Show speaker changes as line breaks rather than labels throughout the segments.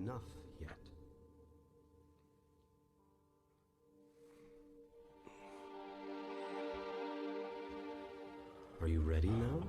enough yet. Are you ready now?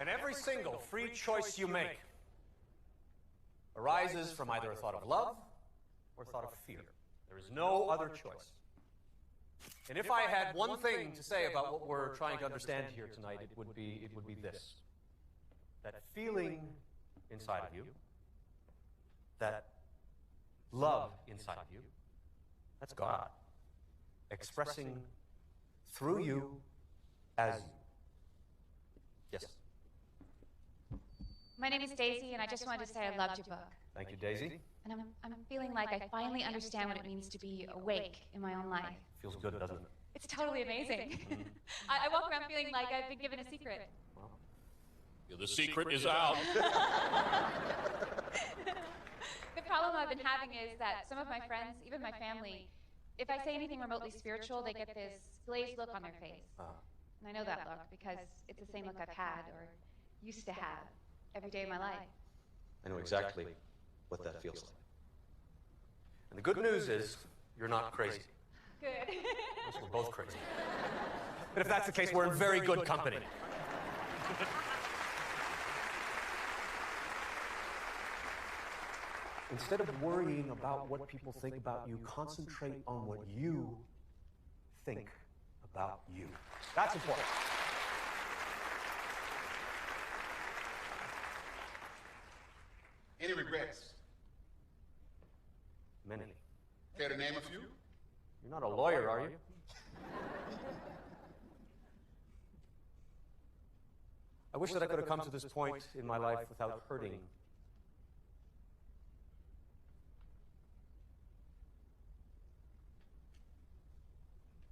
And every single free choice you make arises from either a thought of love or a thought of fear. There is no other choice. And if I had one thing to say about what we're trying to understand here tonight, it would be this. That feeling inside of you, that love inside of you, that's God expressing through you as you. Yes.
My name is Daisy, and I just wanted to say I loved your book.
Thank you, Daisy.
And I'm feeling like I finally understand what it means to be awake in my own life.
Feels good, doesn't it?
It's totally amazing. I walk around feeling like I've been given a secret.
Well,
The secret is out.
The problem I've been having is that some of my friends, even my family, if I say anything remotely spiritual, they get this glazed look on their face. And I know that look because it's the same look I've had or used to have every day of my life.
I know exactly what that feels like. And the good news is, you're not crazy.
Good.
Unless we're both crazy. But if that's the case, we're in very good company. Instead of worrying about what people think about you, concentrate on what you think about you. That's important.
Any regrets?
Many.
Care to name a few?
You're not a lawyer, are you? I wish that I could have come to this point in my life without hurting.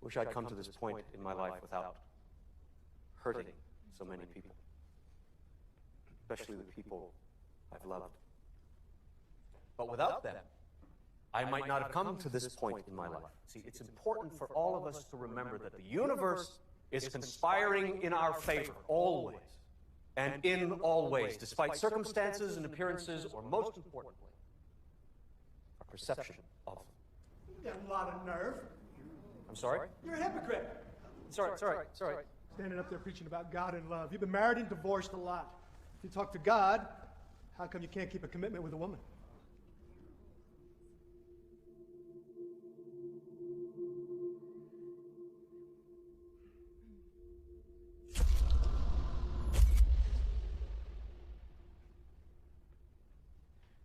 I wish I'd come to this point in my life without hurting so many people, especially the people I've loved. But without them, I might not have come to this point in my life. See, it's important for all of us to remember that the universe is conspiring in our favor, always, and in all ways, despite circumstances and appearances, or most importantly, our perception of them.
You got a lot of nerve.
I'm sorry?
You're a hypocrite.
Sorry.
Standing up there preaching about God and love. You've been married and divorced a lot. If you talk to God, how come you can't keep a commitment with a woman?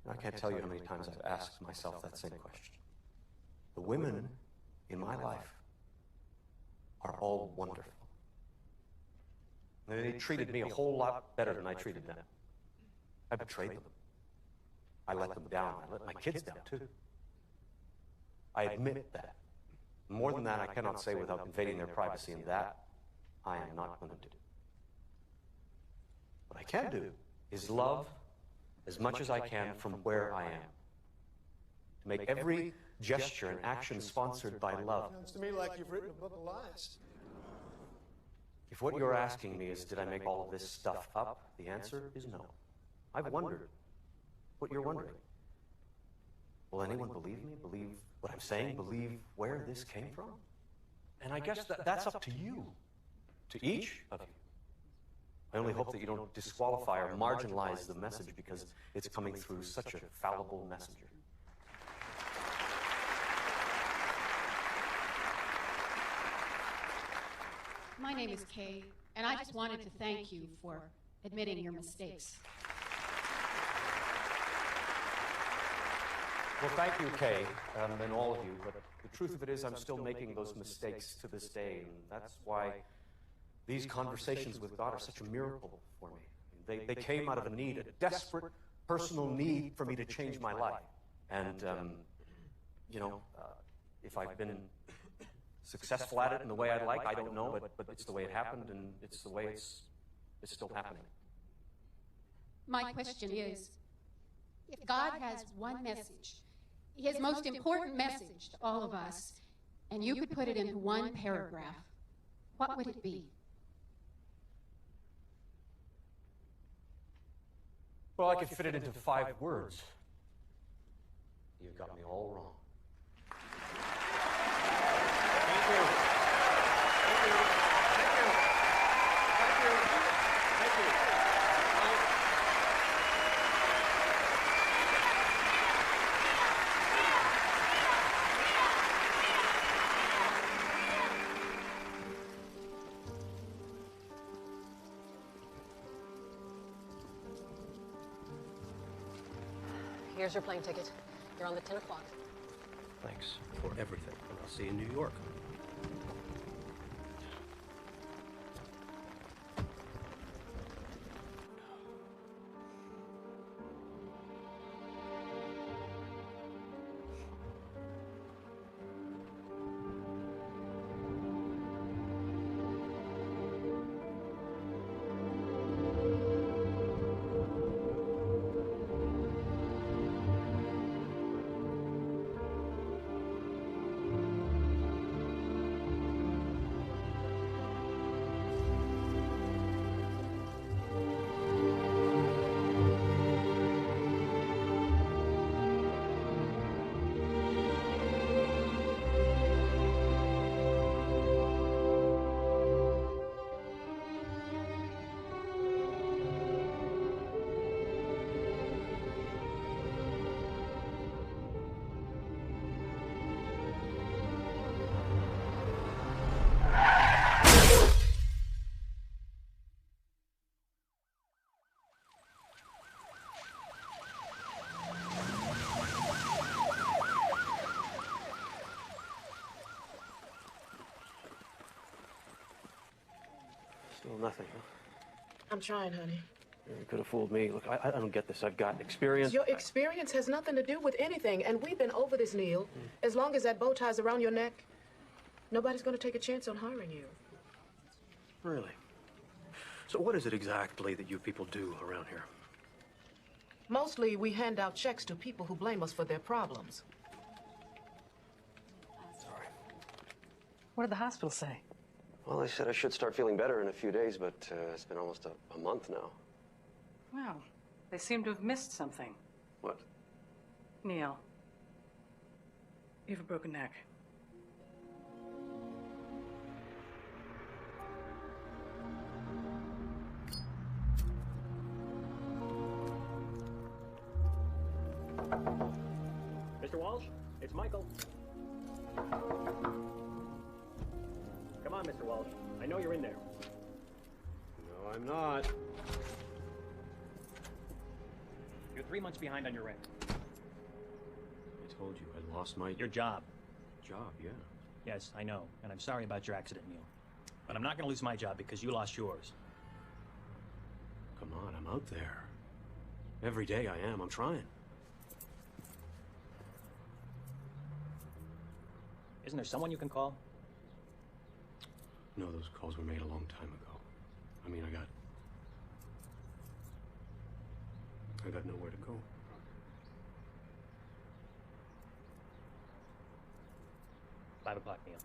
I can't tell you how many times I've asked myself that same question. The women in my life are all wonderful. They treated me a whole lot better than I treated them. I betrayed them. I let them down. I let my kids down, too. I admit that. More than that, I cannot say without invading their privacy, and that I am not going to do. What I can do is love as much as I can from where I am. To make every gesture and action sponsored by love.
Sounds to me like you've written a book of lies.
If what you're asking me is, did I make all of this stuff up? The answer is no. I've wondered what you're wondering. Will anyone believe me? Believe what I'm saying? Believe where this came from? And I guess that's up to you. To each of you. I only hope that you don't disqualify or marginalize the message because it's coming through such a fallible messenger.
My name is Kay, and I just wanted to thank you for admitting your mistakes.
Well, thank you, Kay, and all of you, but the truth of it is I'm still making those mistakes to this day, and that's why these conversations with God are such a miracle for me. They came out of a need, a desperate personal need for me to change my life. And, if I've been successful at it in the way I'd like, I don't know, but it's the way it happened, and it's the way it's still happening.
My question is, if God has one message, his most important message to all of us, and you could put it into one paragraph, what would it be?
Well, I could fit it into 5 words. You've got me all wrong. Thank you. Thank you. Thank you. Thank you. Thank you.
Here's your plane ticket. You're on the 10 o'clock.
Thanks for everything. I'll see you in New York. Still nothing, huh?
I'm trying, honey.
You could have fooled me. Look, I don't get this. I've got experience.
Your experience has nothing to do with anything, and we've been over this, Neil. As long as that bow tie's around your neck, nobody's going to take a chance on hiring you.
Really? So what is it exactly that you people do around here?
Mostly, we hand out checks to people who blame us for their problems.
Sorry.
What did the hospital say?
Well, they said I should start feeling better in a few days, but it's been almost a month now.
Well, they seem to have missed something.
What?
Neil, you have a broken neck.
Mr. Walsh, it's Michael. Come on, Mr. Walsh. I know you're in there.
No, I'm not.
You're 3 months behind on your rent.
I told you I lost my...
Your job.
Job, yeah.
Yes, I know. And I'm sorry about your accident, Neil. But I'm not going to lose my job because you lost yours.
Come on, I'm out there. Every day I am. I'm trying.
Isn't there someone you can call?
No, those calls were made a long time ago. I mean, I got nowhere to go.
5 o'clock, Neil.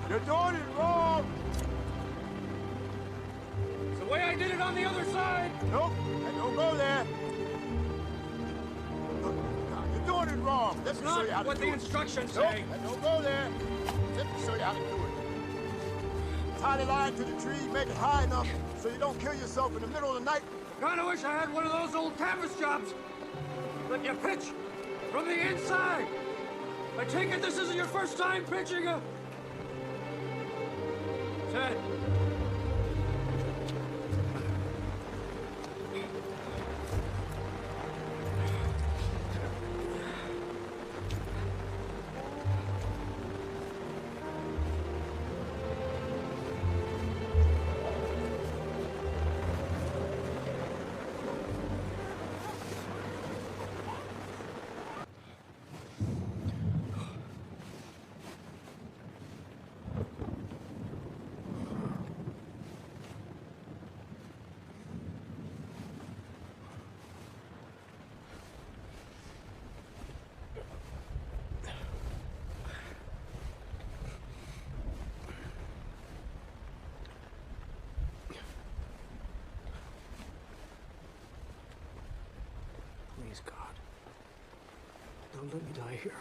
You're doing it wrong!
It's the way I did it on the other side!
Nope, and don't go there. Look, now, you're doing it wrong. Let me show you how to do it.
What the instructions
Nope,
say.
and don't go there. Let me show you how to do it. Tie the line to the tree, make it high enough so you don't kill yourself in the middle of the night.
Kinda wish I had one of those old canvas jobs. Let you pitch from the inside. I take it this isn't your first time pitching a... Ted.
Please, God. Don't let me die here.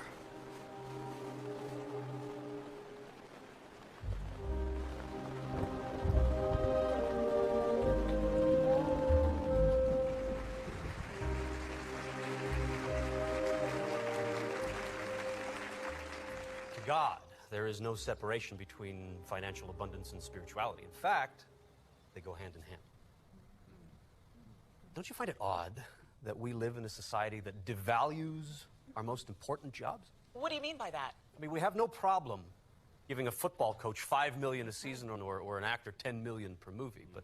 To God, there is no separation between financial abundance and spirituality. In fact, they go hand in hand. Don't you find it odd that we live in a society that devalues our most important jobs?
What do you mean by that?
I mean, we have no problem giving a football coach $5 million a season or an actor $10 million per movie, but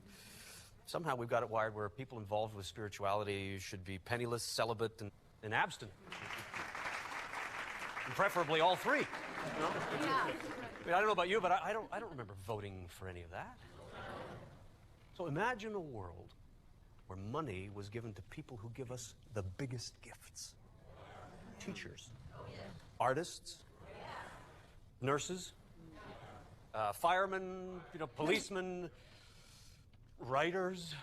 somehow we've got it wired where people involved with spirituality should be penniless, celibate, and abstinent. And preferably all three. You know? Yeah. I mean, I don't know about you, but I don't remember voting for any of that. So imagine a world where money was given to people who give us the biggest gifts. Teachers, artists, nurses, firemen, policemen, writers.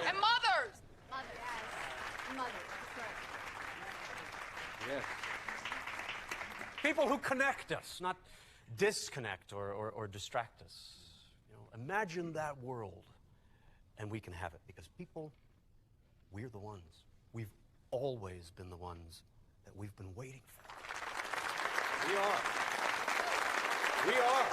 And mothers!
Mother,
Yes. People who connect us, not disconnect or distract us. Imagine that world, and we can have it, because people, we're the ones. We've always been the ones that we've been waiting for. We are. We are.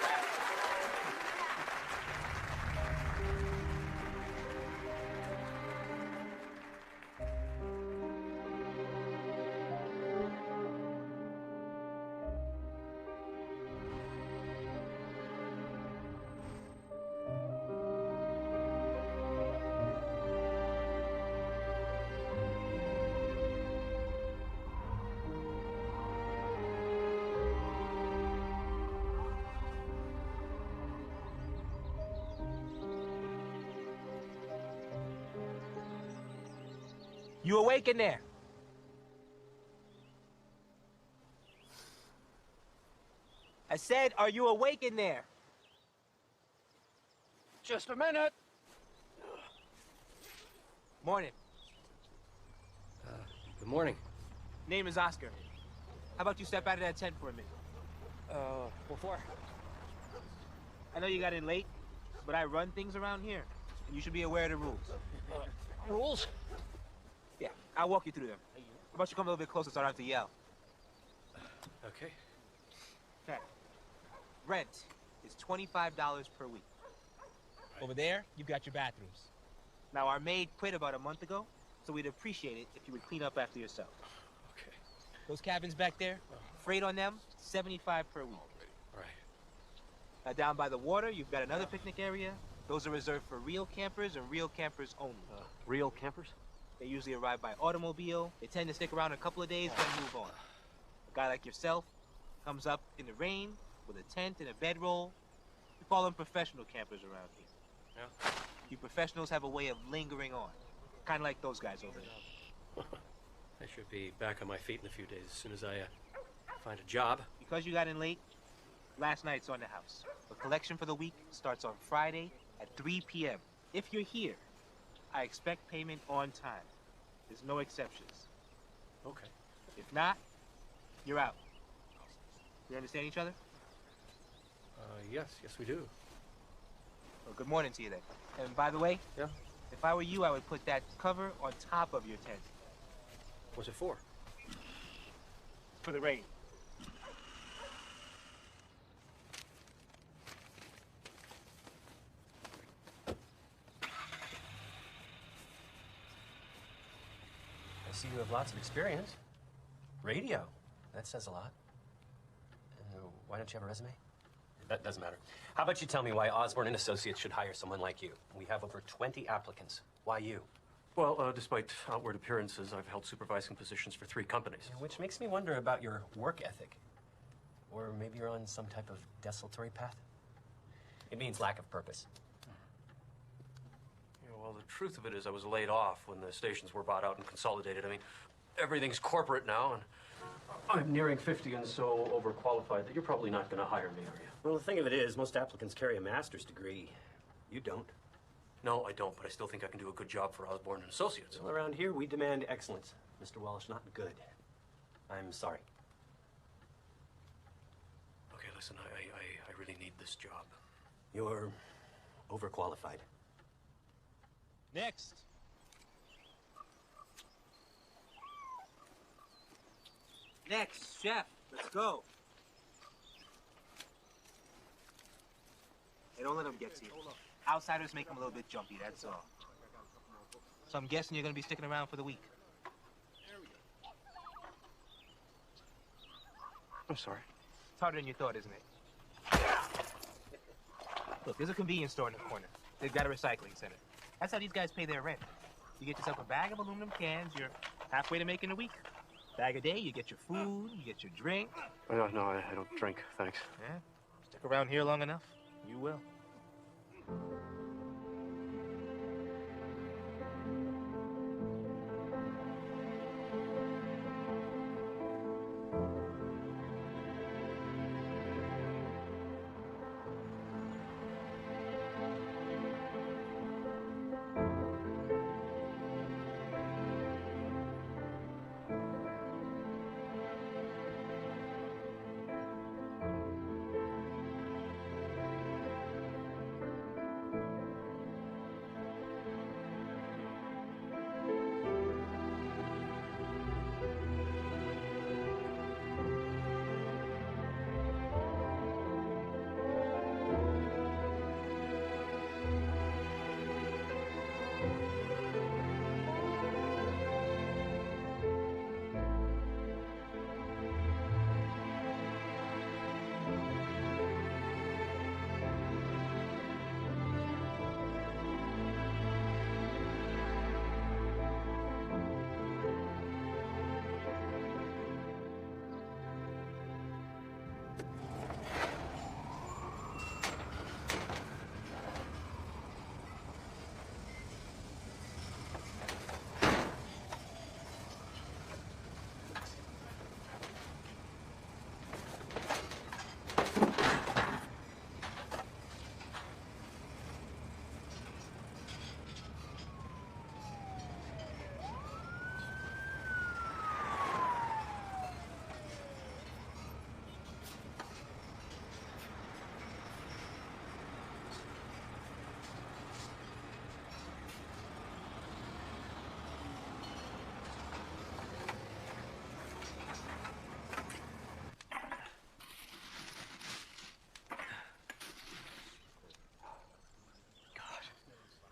You awake in there? I said, are you awake in there?
Just a minute.
Morning.
Good morning.
Name is Oscar. How about you step out of that tent for a minute?
What for?
I know you got in late, but I run things around here, and you should be aware of the rules.
Rules?
Yeah, I'll walk you through them. How about you come a little bit closer so I don't have to yell?
Okay.
Okay. Rent is $25 per week. Over there, you've got your bathrooms. Now, our maid quit about a month ago, so we'd appreciate it if you would clean up after yourself.
Okay.
Those cabins back there, freight on them, $75 per week.
Right.
Now, down by the water, you've got another picnic area. Those are reserved for real campers and real campers only.
Real campers?
They usually arrive by automobile. They tend to stick around a couple of days, then move on. A guy like yourself comes up in the rain with a tent and a bedroll. We call them professional campers around here.
Yeah.
You professionals have a way of lingering on, kind of like those guys over there.
I should be back on my feet in a few days as soon as I find a job.
Because you got in late, last night's on the house. The collection for the week starts on Friday at 3 p.m. If you're here, I expect payment on time. There's no exceptions.
Okay.
If not, you're out. We understand each other?
Yes, we do.
Well, good morning to you then. And by the way,
Yeah?
if I were you, I would put that cover on top of your tent.
What's it for?
For the rain.
I see you have lots of experience. Radio. That says a lot. Why don't you have a resume? That doesn't matter. How about you tell me why Osborne and Associates should hire someone like you? We have over 20 applicants. Why you?
Well, despite outward appearances, I've held supervising positions for 3 companies.
Which makes me wonder about your work ethic. Or maybe you're on some type of desultory path? It means lack of purpose.
Yeah, well, the truth of it is I was laid off when the stations were bought out and consolidated. I mean, everything's corporate now, and I'm nearing 50 and so overqualified that you're probably not going to hire me, are you?
Well, the thing of it is, most applicants carry a master's degree. You don't.
No, I don't, but I still think I can do a good job for Osborne and Associates.
Well, around here, we demand excellence, Mr. Walsh, not good. I'm sorry.
Okay, listen, I really need this job.
You're overqualified.
Next. Next, chef. Let's go. Hey, don't let them get to you. Outsiders make them a little bit jumpy, that's all. So I'm guessing you're gonna be sticking around for the week.
I'm sorry.
It's harder than you thought, isn't it? Look, there's a convenience store in the corner. They've got a recycling center. That's how these guys pay their rent. You get yourself a bag of aluminum cans, you're halfway to making a week. Bag a day, you get your food, you get your drink.
No, I don't drink, thanks.
Yeah? Stick around here long enough, you will.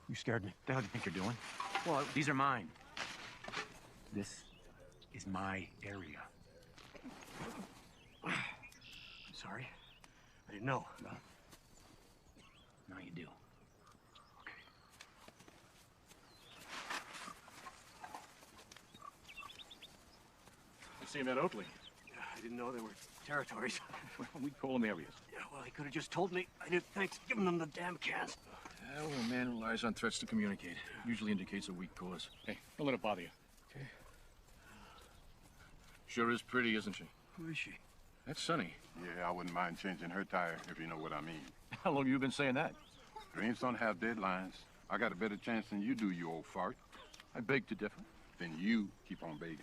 You scared me. What the hell do you think you're doing? Well, these are mine. This is my area. I'm sorry. I didn't know. No. Now you do. Okay. I see him at Oatley.
I didn't know there were territories.
Well, we call them areas.
Yeah, well, he could have just told me. I didn't thanks giving them the damn cans.
Well, a man who relies on threats to communicate usually indicates a weak cause. Hey, don't let it bother you.
Okay.
Sure is pretty, isn't she?
Who is she?
That's Sunny.
Yeah, I wouldn't mind changing her tire, if you know what I mean.
How long have you been saying that?
Dreams don't have deadlines. I got a better chance than you do, you old fart.
I beg to differ.
Then you keep on begging.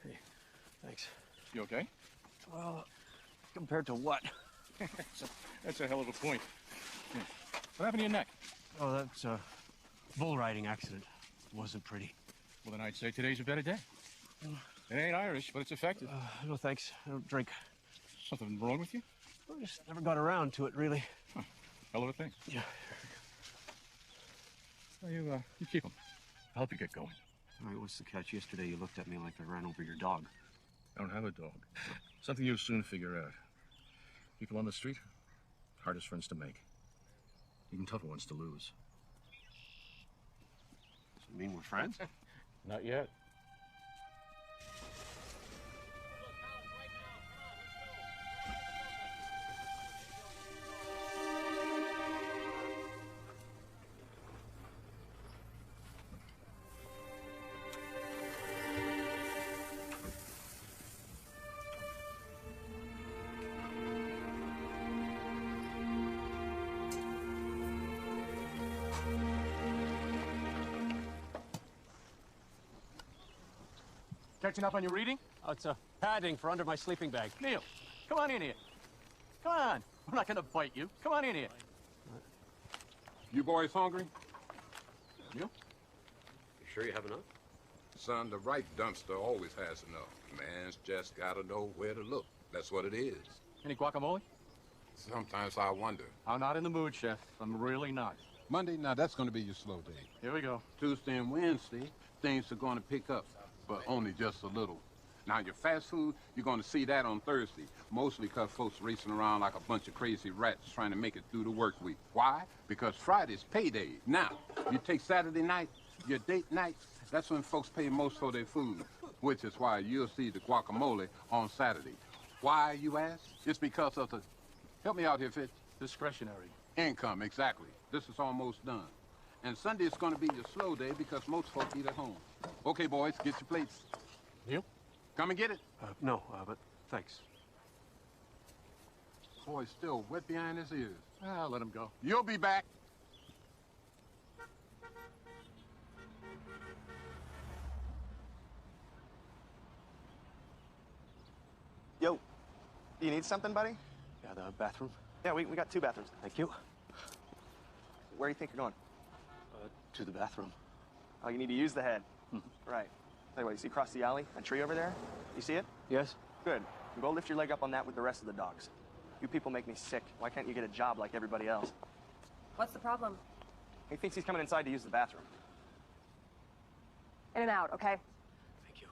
Hey, thanks.
You okay?
Well, compared to what?
That's a hell of a point. Yeah. What happened to your neck?
Oh, that's a bull riding accident. It wasn't pretty.
Well, then I'd say today's a better day. It ain't Irish, but it's effective.
No, thanks. I don't drink.
Something wrong with you?
I just never got around to it, really.
Huh. Hell of a thing.
Yeah.
Well, you keep them. I'll help you get going.
All right, what's the catch? Yesterday you looked at me like I ran over your dog.
I don't have a dog. Something you'll soon figure out. People on the street, hardest friends to make. Even tougher ones to lose.
Does it mean we're friends?
Not yet.
Catching up on your reading?
Oh, it's a padding for under my sleeping bag.
Neil, come on in here. Come on. I'm not gonna bite you. Come on in here.
You boys hungry?
Neil?
You sure you have enough?
Son, the right dumpster always has enough. Man's just gotta know where to look. That's what it is.
Any guacamole?
Sometimes I wonder.
I'm not in the mood, Chef. I'm really not.
Monday, now that's gonna be your slow day.
Here we go.
Tuesday and Wednesday, things are gonna pick up, but only just a little. Now, your fast food, you're gonna see that on Thursday, mostly because folks racing around like a bunch of crazy rats trying to make it through the work week. Why? Because Friday's payday. Now, you take Saturday night, your date night, that's when folks pay most for their food, which is why you'll see the guacamole on Saturday. Why, you ask? It's because of the, help me out here, Fitz.
Discretionary.
Income, exactly. This is almost done. And Sunday is gonna be your slow day because most folk eat at home. Okay, boys, get your plates.
Neil?
Come and get it.
No, but thanks.
Boy's still wet behind his ears.
Ah, let him go.
You'll be back.
Yo, do you need something, buddy?
Yeah, the bathroom.
Yeah, we got 2 bathrooms.
Thank you.
Where do you think you're going?
To the bathroom.
Oh, you need to use the head. Right. Tell you what, you see across the alley, that tree over there? You see it?
Yes?
Good. Go lift your leg up on that with the rest of the dogs. You people make me sick. Why can't you get a job like everybody else?
What's the problem?
He thinks he's coming inside to use the bathroom.
In and out, okay?
Thank you.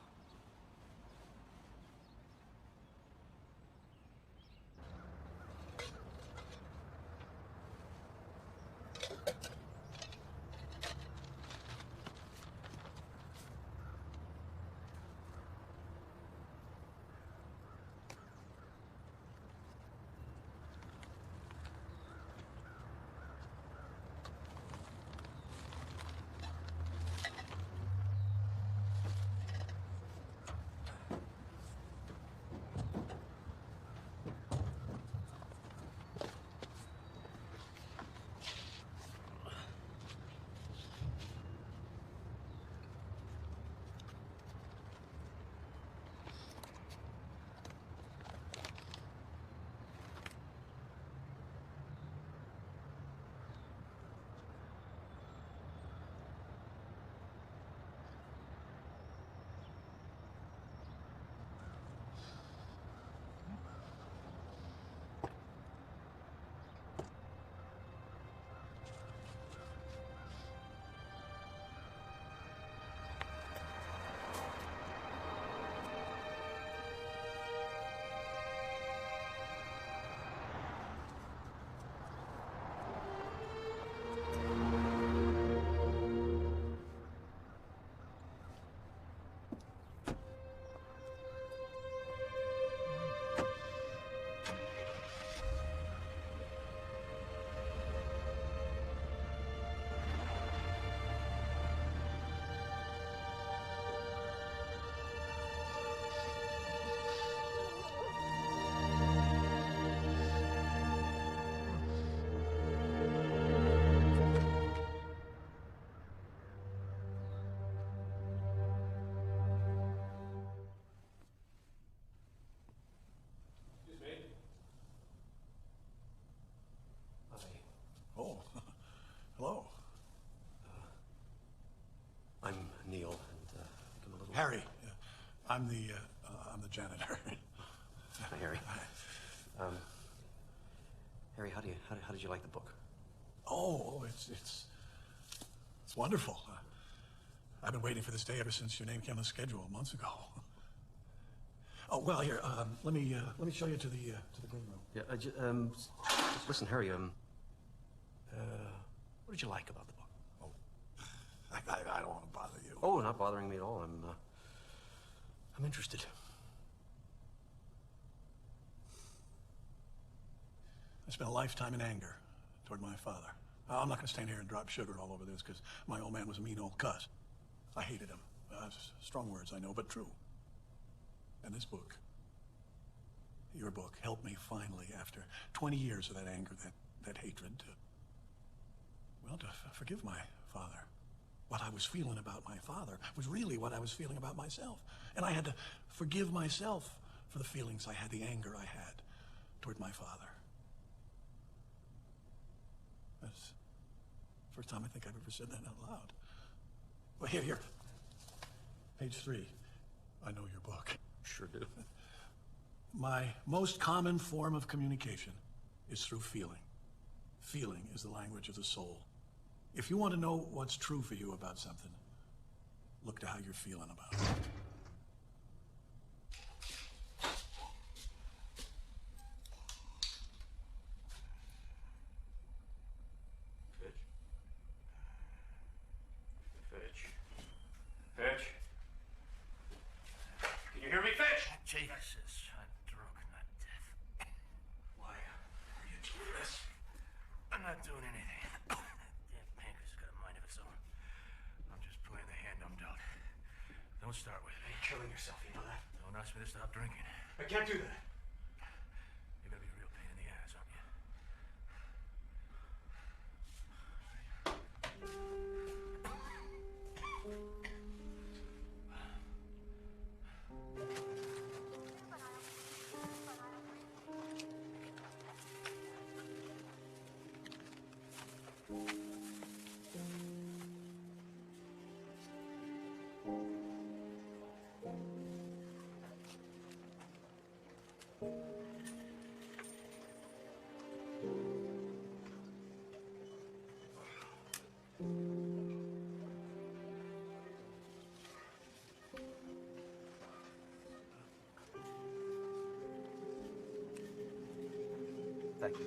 Oh, hello.
I'm Neil, and I'm a little...
Harry. I'm the janitor.
Hi, Harry. Harry, how did you like the book?
Oh, it's wonderful. I've been waiting for this day ever since your name came on the schedule months ago. Oh well, here. Let me show you to the green room.
Yeah. Just listen, Harry. What did you like about the book?
Oh, I don't want to bother you.
Oh, not bothering me at all. I'm interested.
I spent a lifetime in anger toward my father. I'm not going to stand here and drop sugar all over this because my old man was a mean old cuss. I hated him. Strong words, I know, but true. And this book, your book, helped me finally, after 20 years of that anger, that hatred, to forgive my father. what I was feeling about my father was really what I was feeling about myself. And I had to forgive myself for the feelings I had, the anger I had toward my father. That's the first time I think I've ever said that out loud. Well, here. Page 3. I know your book.
Sure do.
My most common form of communication is through feeling. Feeling is the language of the soul. If you want to know what's true for you about something, look to how you're feeling about it.
Fitch? Can you hear me, Fitch?
Jesus, I'm drunk, not deaf.
Why are you doing this?
I'm not doing anything. That damn pancreas has got a mind of its own. I'm just playing the hand I'm dealt. Don't start with me.
You're killing yourself, you know that?
Don't ask me to stop drinking.
I can't do that.
You're gonna be a real pain in the ass, aren't you?
Thank you.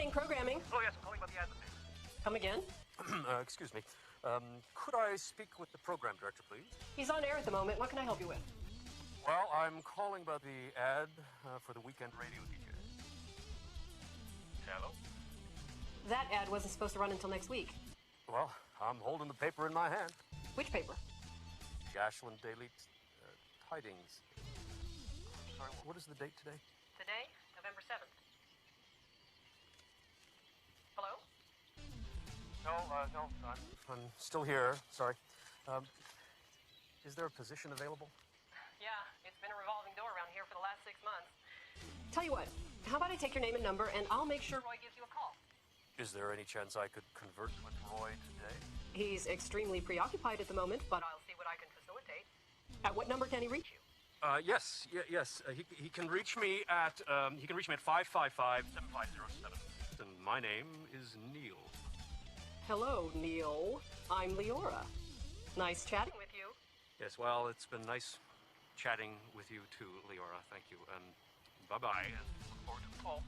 Morning programming.
Oh, yes, I'm calling about the ad.
Come again?
Excuse me. Could I speak with the program director, please?
He's on air at the moment. What can I help you with?
Well, I'm calling about the ad for the weekend radio DJ. Hello?
That ad wasn't supposed to run until next week.
Well, I'm holding the paper in my hand.
Which paper?
The Ashland Daily Tidings. Sorry, what is the date today?
Today, November 7th. Hello?
No, I'm still here. Sorry. Is there a position available?
Yeah, it's been a revolving door around here for the last 6 months. Tell you what, how about I take your name and number, and I'll make sure Roy gives you a call.
Is there any chance I could convert with Roy today?
He's extremely preoccupied at the moment, but I'll see what I can facilitate. At what number can he reach you?
Yes. He can reach me at 555-7507. And my name is Neil.
Hello, Neil. I'm Leora. Nice chatting with you.
Yes, well, it's been nice chatting with you too, Leora. Thank you. Bye-bye, and look forward to the call.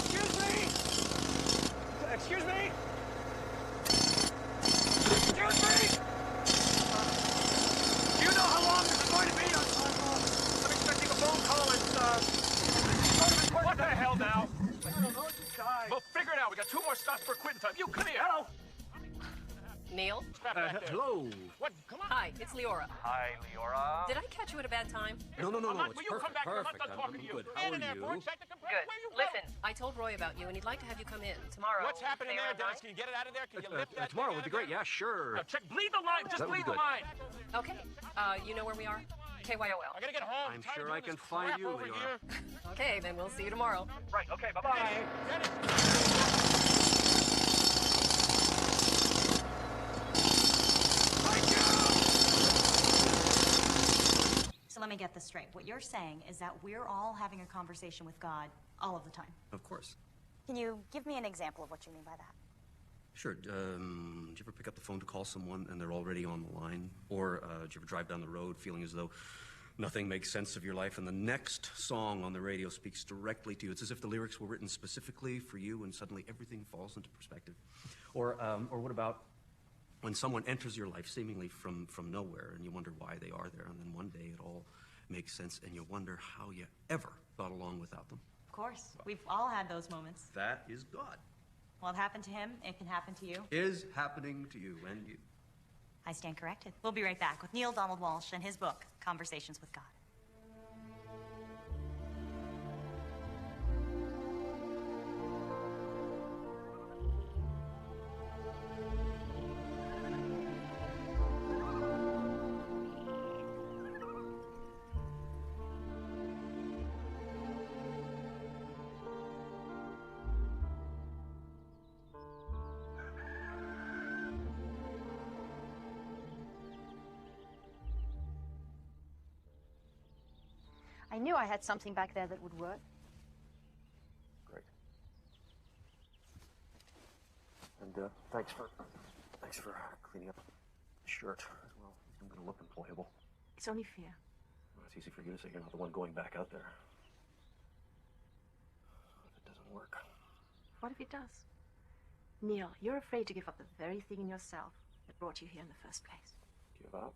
Excuse me! Excuse me! Do you know how long this is going to be? I'm expecting a phone call. It's what the hell now? I don't know. Just died. We'll figure it out. We got 2 more stops for quitting time. You come here. Hello.
Neil?
Hello.
What? Come on.
Hi, it's Leora.
Hi, Leora.
Did I catch you at a bad time?
No.
Will
It's
you come back?
perfect.
I'm not done talking to you.
Good. How are you?
Good. Listen, I told Roy about you, and he'd like to have you come in tomorrow.
What's happening
Say
there,
around
Dennis?
9?
Can you get it out of there? Can you lift that?
Tomorrow would be great. Yeah, sure.
Now, check. Bleed the line. Just
That would
bleed
be
the
good.
line.
Okay. You know where we are? KYOL.
I gotta get home.
I'm
tired
sure
of
I
doing
can
this
find
crap
you,
over
Leora.
here.
Okay, then we'll see you tomorrow.
Right. Okay. Bye-bye. Dennis.
So let me get this straight. What you're saying is that we're all having a conversation with God all of the time.
Of course.
Can you give me an example of what you mean by that?
Sure. Did you ever pick up the phone to call someone and they're already on the line? Or did you ever drive down the road feeling as though nothing makes sense of your life and the next song on the radio speaks directly to you? It's as if the lyrics were written specifically for you and suddenly everything falls into perspective. Or what about when someone enters your life seemingly from nowhere and you wonder why they are there, and then one day it all makes sense and you wonder how you ever got along without them?
Of course. We've all had those moments.
That is God.
Well, it happened to him. It can happen to you.
Is happening to you and you.
I stand corrected. We'll be right back with Neil Donald Walsh and his book, Conversations with God.
I knew I had something back there that would work.
Great. And thanks for cleaning up the shirt as well. I'm gonna look employable.
It's only fair.
Well, it's easy for you to say you're not the one going back out there. What if it doesn't work?
What if it does? Neil, you're afraid to give up the very thing in yourself that brought you here in the first place.
Give up?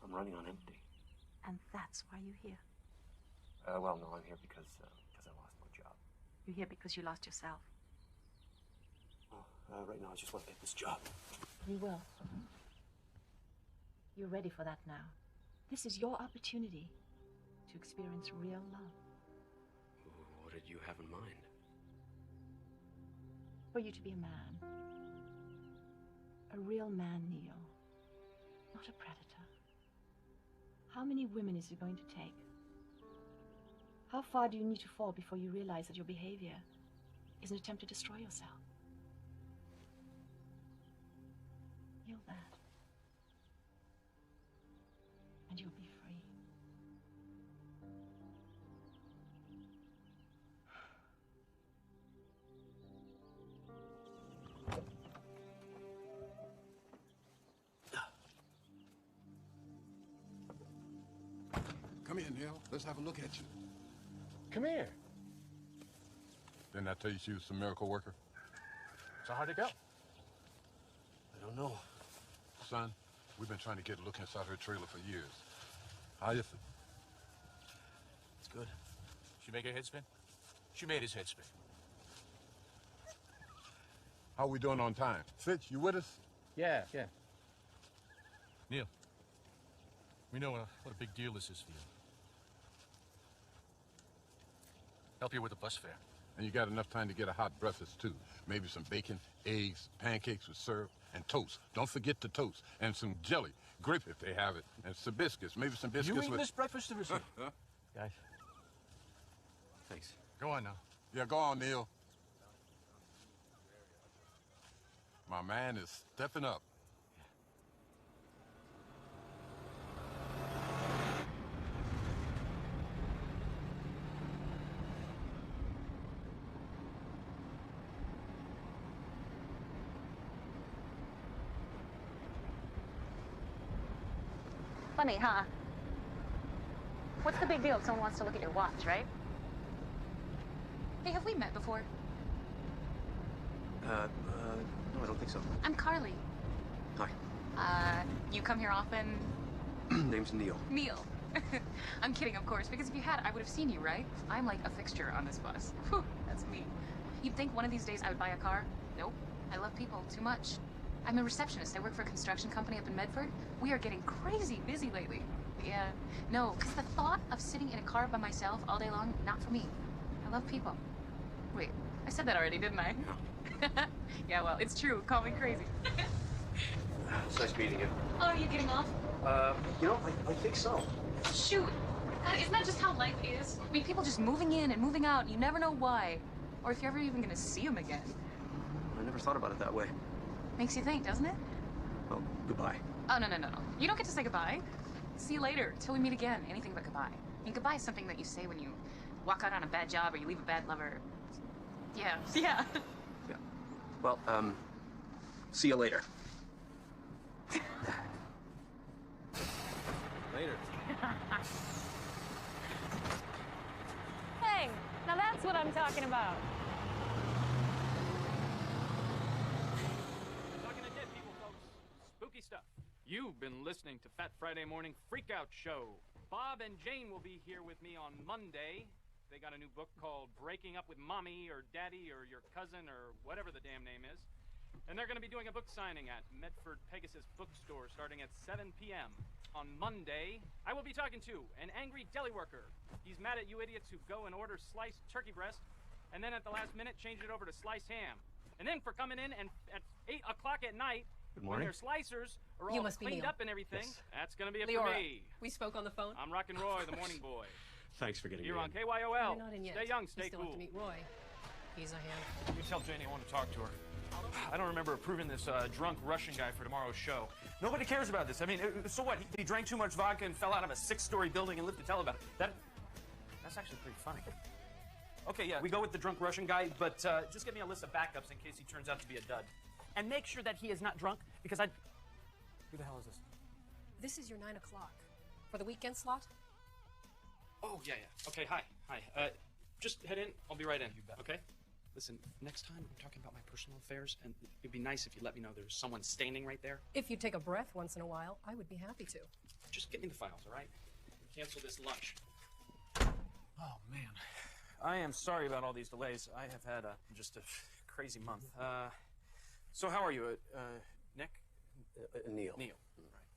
I'm running on empty.
And that's why you're here.
Well, no, I'm here because I lost my job.
You're here because you lost yourself.
Right now, I just want to get this job.
You will. You're ready for that now. This is your opportunity to experience real love.
What did you have in mind?
For you to be a man. A real man, Neil. Not a predator. How many women is it going to take? How far do you need to fall before you realize that your behavior is an attempt to destroy yourself? Feel that. And you'll be free.
Come here, Neil. Let's have a look at you.
Come here.
Didn't I tell you she was a miracle worker?
So how'd it go?
I don't know.
Son, we've been trying to get a look inside her trailer for years. How you feel?
It's good.
She make her head spin? She made his head spin.
How we doing on time? Fitch, you with us?
Yeah. Neil, we know what a big deal this is for you. Help you with the bus fare.
And you got enough time to get a hot breakfast, too. Maybe some bacon, eggs, pancakes with syrup, and toast. Don't forget the toast. And some jelly. Grape if they have it. And some biscuits. Maybe some biscuits
You eat
with...
this breakfast or is it? Guys.
Thanks.
Go on now.
Yeah, go on, Neil. My man is stepping up.
Funny, huh? What's the big deal if someone wants to look at your watch, right?
Hey, have we met before?
No, I don't think so.
I'm Carly.
Hi.
You come here often?
Name's Neil.
Neil. I'm kidding, of course, because if you had, I would have seen you, right? I'm like a fixture on this bus. Whew, that's me. You'd think one of these days I would buy a car? Nope. I love people too much. I'm a receptionist. I work for a construction company up in Medford. We are getting crazy busy lately. Yeah. No, because the thought of sitting in a car by myself all day long, not for me. I love people. Wait, I said that already, didn't I? Yeah, well, it's true. Call me crazy.
It's nice meeting you.
Oh, are you getting off?
You know, I think so.
Shoot. God, isn't that just how life is? I mean, people just moving in and moving out, and you never know why. Or if you're ever even gonna see them again.
I never thought about it that way.
Makes you think, doesn't it?
Well, goodbye.
Oh, no. You don't get to say goodbye. See you later, till we meet again. Anything but goodbye. I mean, goodbye is something that you say when you walk out on a bad job or you leave a bad lover. Yeah.
Yeah. Well, see you later. Later.
Hey, now that's what I'm talking about.
Talking to dead people, folks. Spooky stuff. You've been listening to Fat Friday Morning Freakout Show. Bob and Jane will be here with me on Monday. They got a new book called Breaking Up with Mommy or Daddy or Your Cousin or whatever the damn name is. And they're going to be doing a book signing at Medford Pegasus Bookstore starting at 7 p.m. On Monday, I will be talking to an angry deli worker. He's mad at you idiots who go and order sliced turkey breast and then at the last minute change it over to sliced ham. And then for coming in and at 8 o'clock at night, when their slicers are all cleaned up and everything, that's going to be it for me.
We spoke on the phone.
I'm Rockin' Roy, the morning boy.
Thanks for getting
You're
me
on
in.
KYOL.
You're not in yet.
Stay young, stay
you still
cool.
have to meet Roy. He's a hand.
You tell Janie I want to talk to her. I don't remember approving this drunk Russian guy for tomorrow's show. Nobody cares about this. I mean, so what? He drank too much vodka and fell out of a 6-story building and lived to tell about it. That's actually pretty funny. Okay, yeah, we go with the drunk Russian guy, but just give me a list of backups in case he turns out to be a dud. And make sure that he is not drunk, because Who the hell is this?
This is your 9 o'clock. For the weekend slot?
Oh, yeah. Okay, hi. Just head in. I'll be right in. You bet. Okay? Listen, next time I'm talking about my personal affairs, and it'd be nice if you let me know there's someone standing right there.
If you take a breath once in a while, I would be happy to.
Just get me the files, all right? Cancel this lunch. Oh, man. I am sorry about all these delays. I have had just a crazy month. So how are you, Nick?
Neil.
Neil. Right,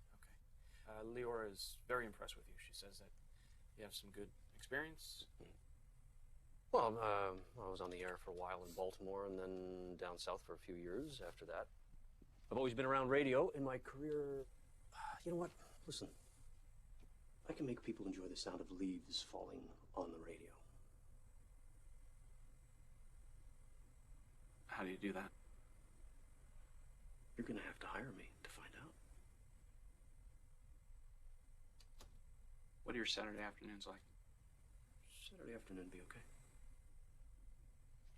okay. Leora is very impressed with you. She says that you have some good experience.
Well, I was on the air for a while in Baltimore and then down south for a few years after that. I've always been around radio in my career. You know what? Listen, I can make people enjoy the sound of leaves falling on the radio.
How do you do that?
You're going to have to hire me to find out.
What are your Saturday afternoons like?
Saturday afternoon be okay.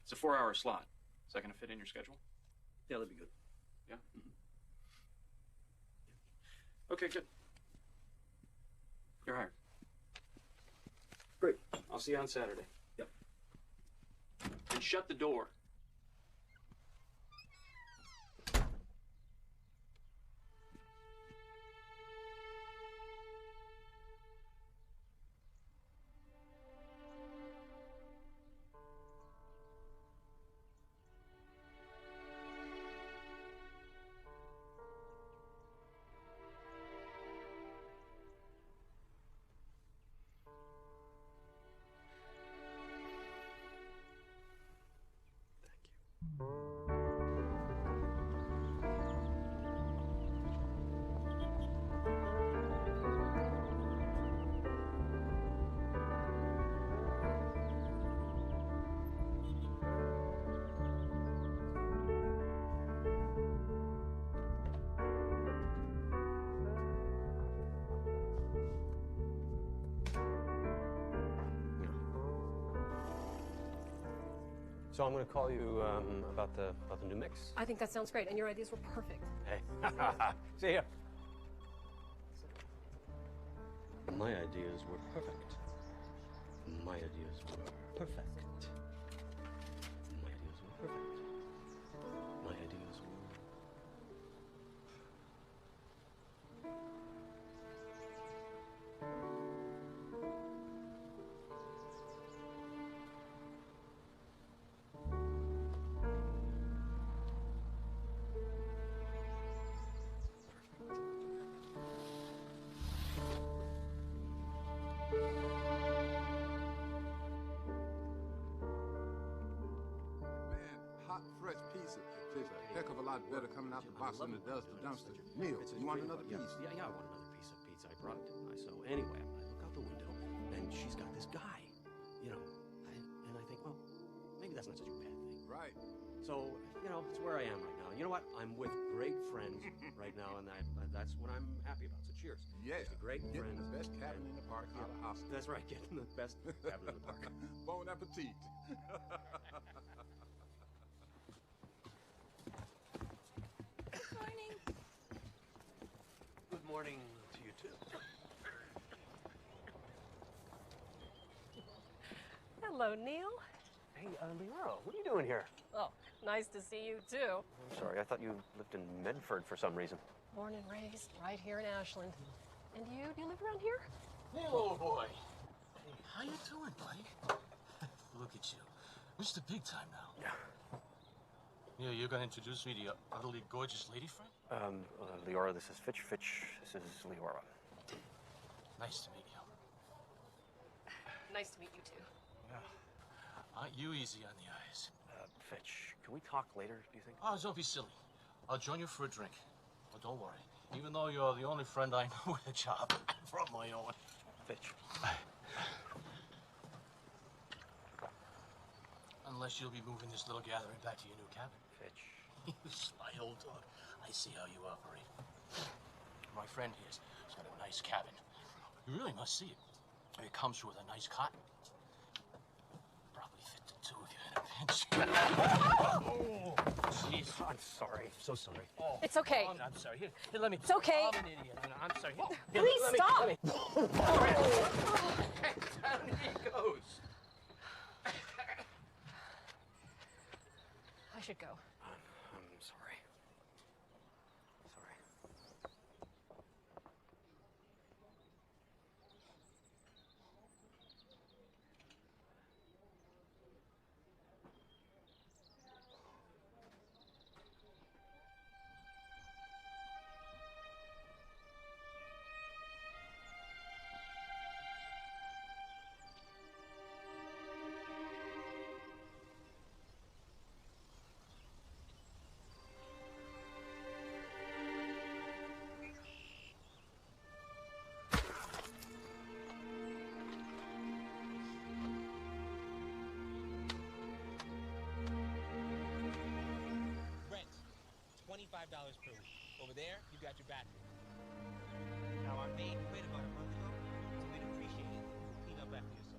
It's a 4-hour slot. Is that going to fit in your schedule?
Yeah, that'd be good.
Yeah? Mm-hmm. Okay, good. You're hired.
Great.
I'll see you on Saturday.
Yep.
And shut the door.
So I'm going to call you about the new mix.
I think that sounds great, and your ideas were perfect.
Hey, see ya. My ideas were perfect. My ideas were perfect. My ideas were perfect. My ideas were...
Fresh pizza tastes a heck of a lot better coming out the box than it does the dumpster. Neil, you want another piece?
Yeah, I want another piece of pizza. I brought it, didn't I? So anyway, I look out the window, and she's got this guy, you know, and I think, well, maybe that's not such a bad thing.
Right.
So, you know, it's where I am right now. You know what? I'm with great friends right now, and that's what I'm happy about. So cheers.
Yeah.
Just a great
getting
friends.
the best cabin in the park out of hospital.
That's right, getting the best cabin in the park.
Bon appetit.
Good morning to you, too.
Hello, Neil.
Hey, Leora, what are you doing here?
Oh, nice to see you, too.
I'm sorry, I thought you lived in Medford for some reason.
Born and raised right here in Ashland. And you? Do you live around here?
Neil, old boy. Hey, how you doing, buddy? Look at you. Mr. Big Time now.
Yeah.
Yeah, you're gonna introduce me to your utterly gorgeous lady friend?
Leora, this is Fitch. Fitch, this is Leora.
Nice to meet you.
Nice to meet you, too.
Yeah. Aren't you easy on the eyes?
Fitch, can we talk later, do you think?
Oh, don't be silly. I'll join you for a drink. But don't worry. Even though you're the only friend I know with a job from my own.
Fitch.
Unless you'll be moving this little gathering back to your new cabin.
Fitch.
You sly old dog. I see how you operate. My friend here's got a nice cabin. You really must see it. It comes with a nice cot. Probably fit the two of you in a pinch. Oh, jeez.
I'm sorry. So sorry.
Oh,
It's okay.
I'm sorry. Here, let me.
It's okay.
I'm an idiot. I'm sorry. Here,
Please
let me-
stop.
let me- Down he goes.
should go.
I'm sorry. Sorry.
Rent, $25 per week. Over there, you got your bathroom. Now, our maid quit about a month ago, so we'd appreciate it if you clean up after yourself.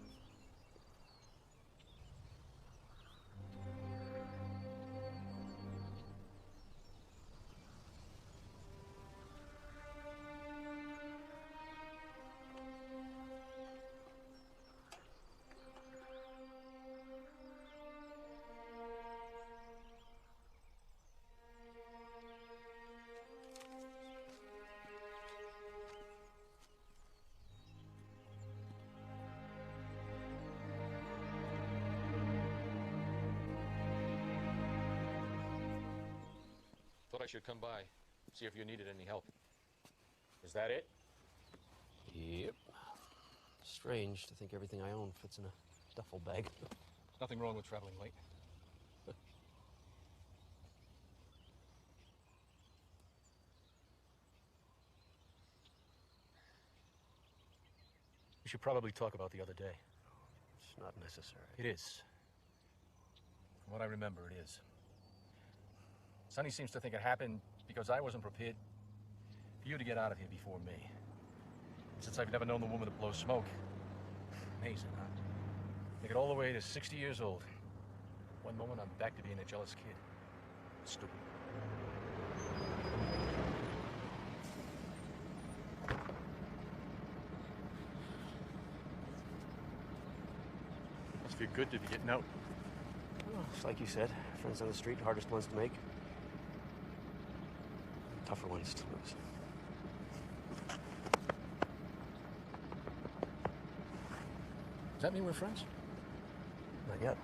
Thought I should come by, see if you needed any help. Is that it?
Yep. Strange to think everything I own fits in a duffel bag.
Nothing wrong with traveling late. We should probably talk about the other day.
It's not necessary.
It is. From what I remember, it is. Sonny seems to think it happened because I wasn't prepared for you to get out of here before me. Since I've never known the woman to blow smoke. Amazing, huh? Make it all the way to 60 years old. One moment, I'm back to being a jealous kid. Stupid. Must feel good to be getting out.
Well, it's like you said, friends on the street, hardest ones to make. Tougher ones to lose.
Does that mean we're friends?
Not yet.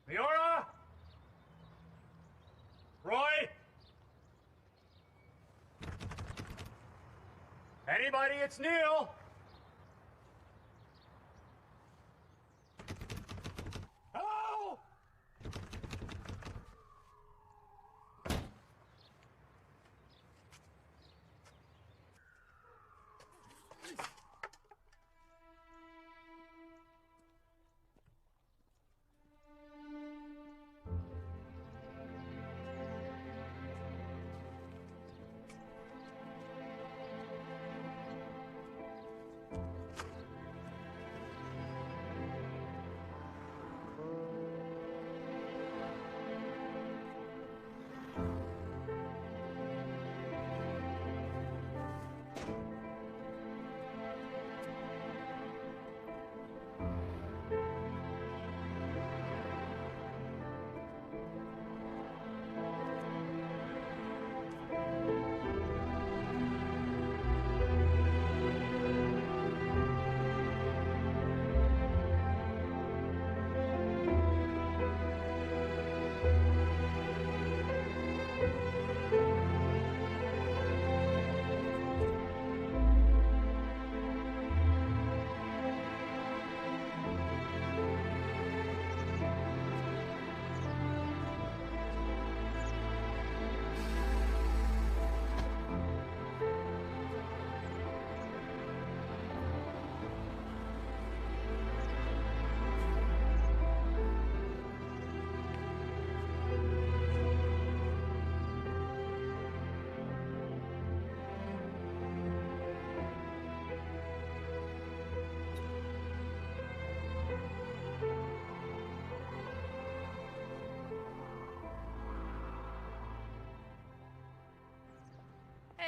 Leora? Roy? Anybody? It's Neil. Hello?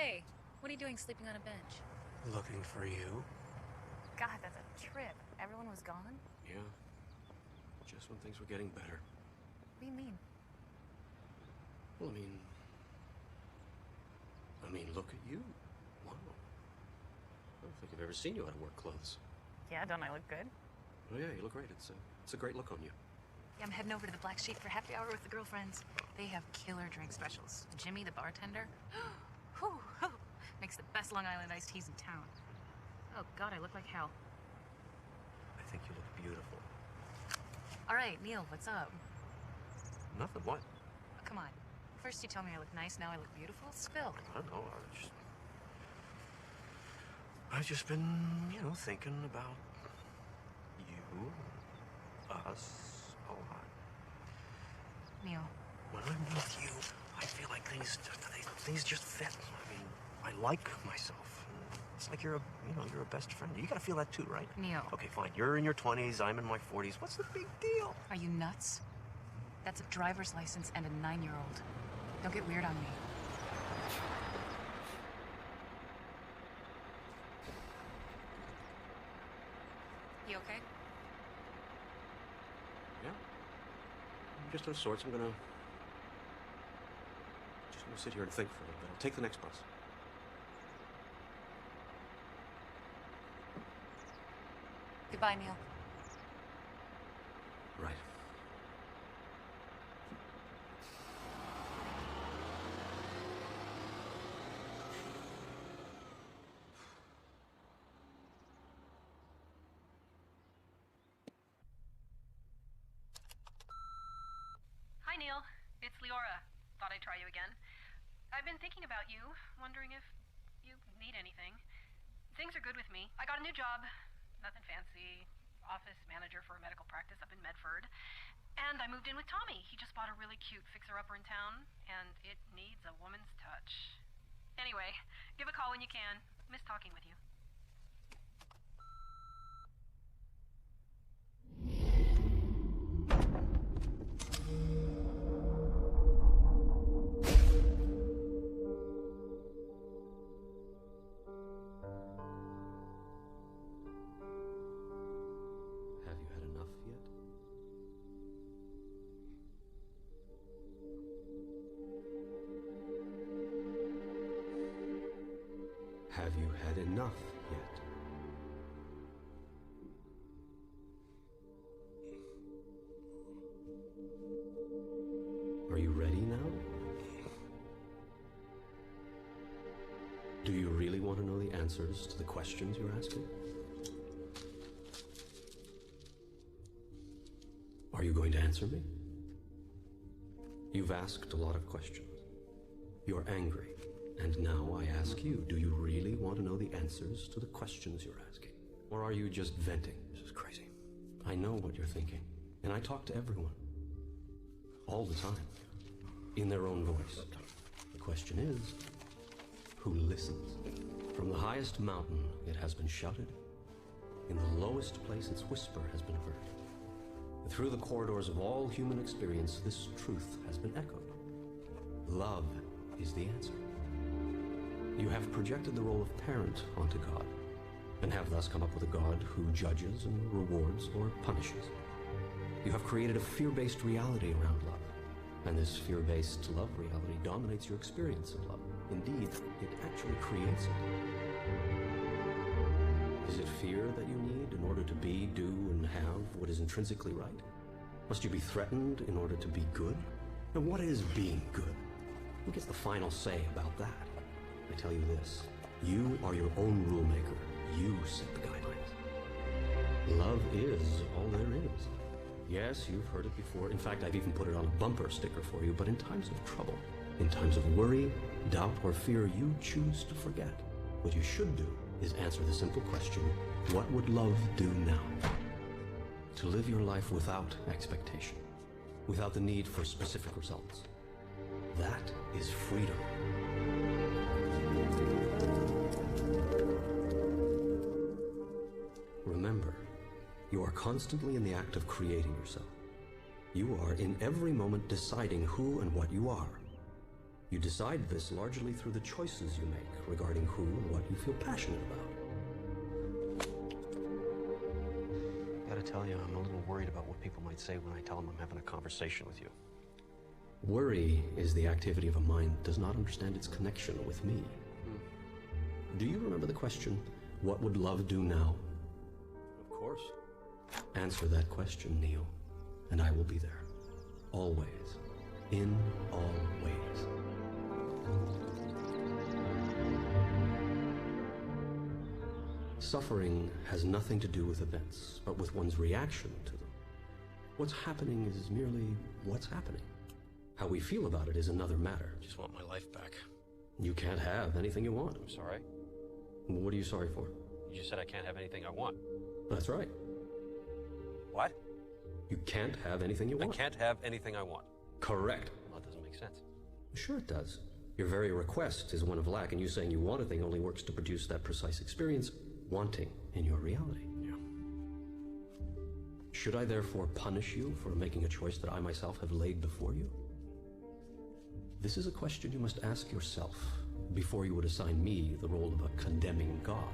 Hey, what are you doing sleeping on a bench?
Looking for you.
God, that's a trip. Everyone was gone?
Yeah. Just when things were getting better.
What do you mean?
Well, I mean, look at you. Wow. I don't think I've ever seen you out of work clothes.
Yeah, don't I look good?
Oh yeah, you look great. It's a great look on you.
Yeah, I'm heading over to the Black Sheep for happy hour with the girlfriends. They have killer drink specials. Jimmy, the bartender, makes the best Long Island iced teas in town. Oh, God, I look like hell.
I think you look beautiful.
All right, Neil, what's up?
Nothing. What?
Oh, come on. First you tell me I look nice, now I look beautiful. Spill.
I don't know. I've just been, thinking about you, us, a lot.
Neil.
When I'm with you, I feel like things just fit. I mean, I like myself. It's like you're a best friend. You gotta feel that too, right?
Neil.
Okay, fine. You're in your 20s, I'm in my 40s. What's the big deal?
Are you nuts? That's a driver's license and a 9-year-old. Don't get weird on me. You okay?
Yeah. I'm just out of sorts. I'm gonna sit here and think for a little bit. I'll take the next bus.
Goodbye, Neil.
Right.
Hi, Neil. It's Leora. Thought I'd try you again. I've been thinking about you, wondering if you need anything. Things are good with me. I got a new job. Nothing fancy. Office manager for a medical practice up in Medford. And I moved in with Tommy. He just bought a really cute fixer-upper in town, and it needs a woman's touch. Anyway, give a call when you can. Miss talking with you.
Have you had enough yet? Have you had enough yet? Are you ready now? Do you really want to know the answers to the questions you're asking? Are you going to answer me? You've asked a lot of questions. You're angry. And now I ask you, do you really want to know the answers to the questions you're asking? Or are you just venting? This is crazy. I know what you're thinking. And I talk to everyone. All the time. In their own voice. The question is, who listens? From the highest mountain, it has been shouted. In the lowest place, its whisper has been heard. Through the corridors of all human experience, this truth has been echoed. Love is the answer. You have projected the role of parent onto God, and have thus come up with a God who judges and rewards or punishes. You have created a fear-based reality around love, and this fear-based love reality dominates your experience of love. Indeed, it actually creates it. Is it fear that you need in order to be, do, and have what is intrinsically right? Must you be threatened in order to be good? And what is being good? Who gets the final say about that? I tell you this, you are your own rule maker. You set the guidelines. Love is all there is. Yes, you've heard it before. In fact, I've even put it on a bumper sticker for you, but in times of trouble, in times of worry, doubt, or fear, you choose to forget. What you should do is answer the simple question, what would love do now? To live your life without expectation, without the need for specific results. That is freedom. Remember, you are constantly in the act of creating yourself. You are in every moment deciding who and what you are.
You decide this largely through the choices you make regarding who and what you feel passionate about.
I gotta tell you, I'm a little worried about what people might say when I tell them I'm having a conversation with you.
Worry is the activity of a mind that does not understand its connection with me. Do you remember the question, what would love do now?
Of course.
Answer that question, Neil, and I will be there. Always. In all ways. Suffering has nothing to do with events, but with one's reaction to them. What's happening is merely what's happening. How we feel about it is another matter.
I just want my life back.
You can't have anything you want.
I'm sorry.
What are you sorry for?
You just said I can't have anything I want.
That's right.
What?
You can't have anything you want.
I can't have anything I want.
Correct.
Well, that doesn't make sense.
Sure it does. Your very request is one of lack, and you saying you want a thing only works to produce that precise experience, wanting, in your reality.
Yeah.
Should I therefore punish you for making a choice that I myself have laid before you? This is a question you must ask yourself before you would assign me the role of a condemning God.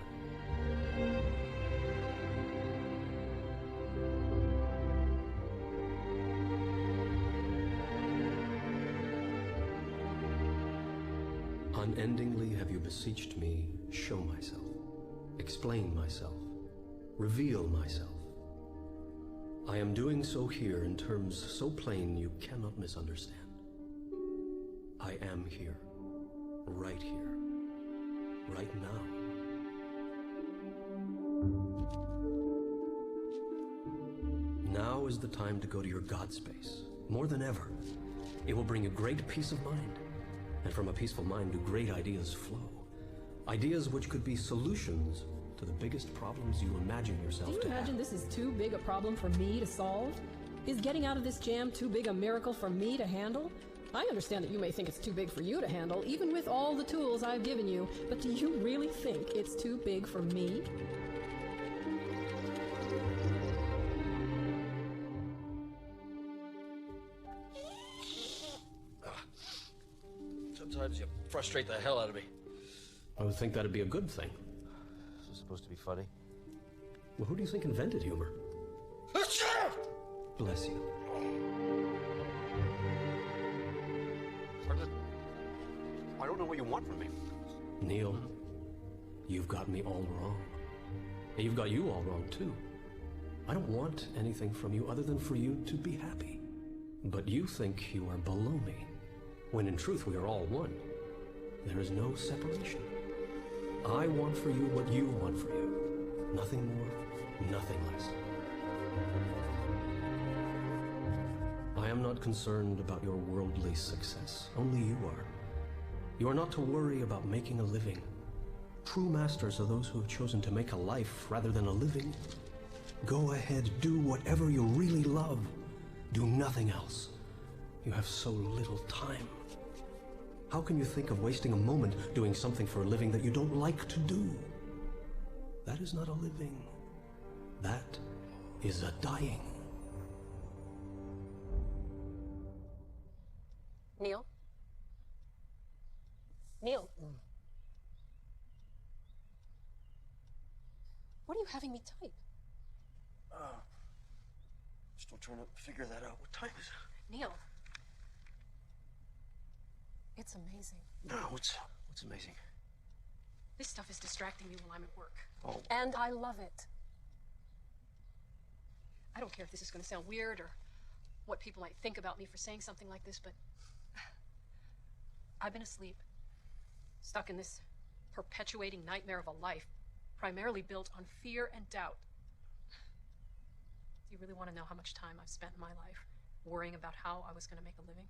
Unendingly have you beseeched me, show myself, explain myself, reveal myself. I am doing so here in terms so plain you cannot misunderstand. I am here, right now. Now is the time to go to your God space, more than ever. It will bring you great peace of mind. And from a peaceful mind do great ideas flow. Ideas which could be solutions to the biggest problems you imagine yourself to have.
Do you imagine this is too big a problem for me to solve? Is getting out of this jam too big a miracle for me to handle? I understand that you may think it's too big for you to handle, even with all the tools I've given you, but do you really think it's too big for me?
Sometimes you frustrate the hell out of me.
I would think that'd be a good thing.
This is supposed to be funny.
Well, who do you think invented humor? Bless you.
I don't know what you want from me.
Neil, you've got me all wrong. And you've got you all wrong, too. I don't want anything from you other than for you to be happy. But you think you are below me, when in truth we are all one. There is no separation. I want for you what you want for you. Nothing more, nothing less. I am not concerned about your worldly success. Only you are. You are not to worry about making a living. True masters are those who have chosen to make a life rather than a living. Go ahead, do whatever you really love. Do nothing else. You have so little time. How can you think of wasting a moment doing something for a living that you don't like to do? That is not a living. That is a dying.
Neil? Neil? What are you having me type?
Still trying to figure that out. What time is it?
Neil. It's amazing.
No, what's amazing?
This stuff is distracting me while I'm at work.
Oh.
And I love it. I don't care if this is going to sound weird or what people might think about me for saying something like this, but I've been asleep, stuck in this perpetuating nightmare of a life, primarily built on fear and doubt. Do you really want to know how much time I've spent in my life worrying about how I was going to make a living?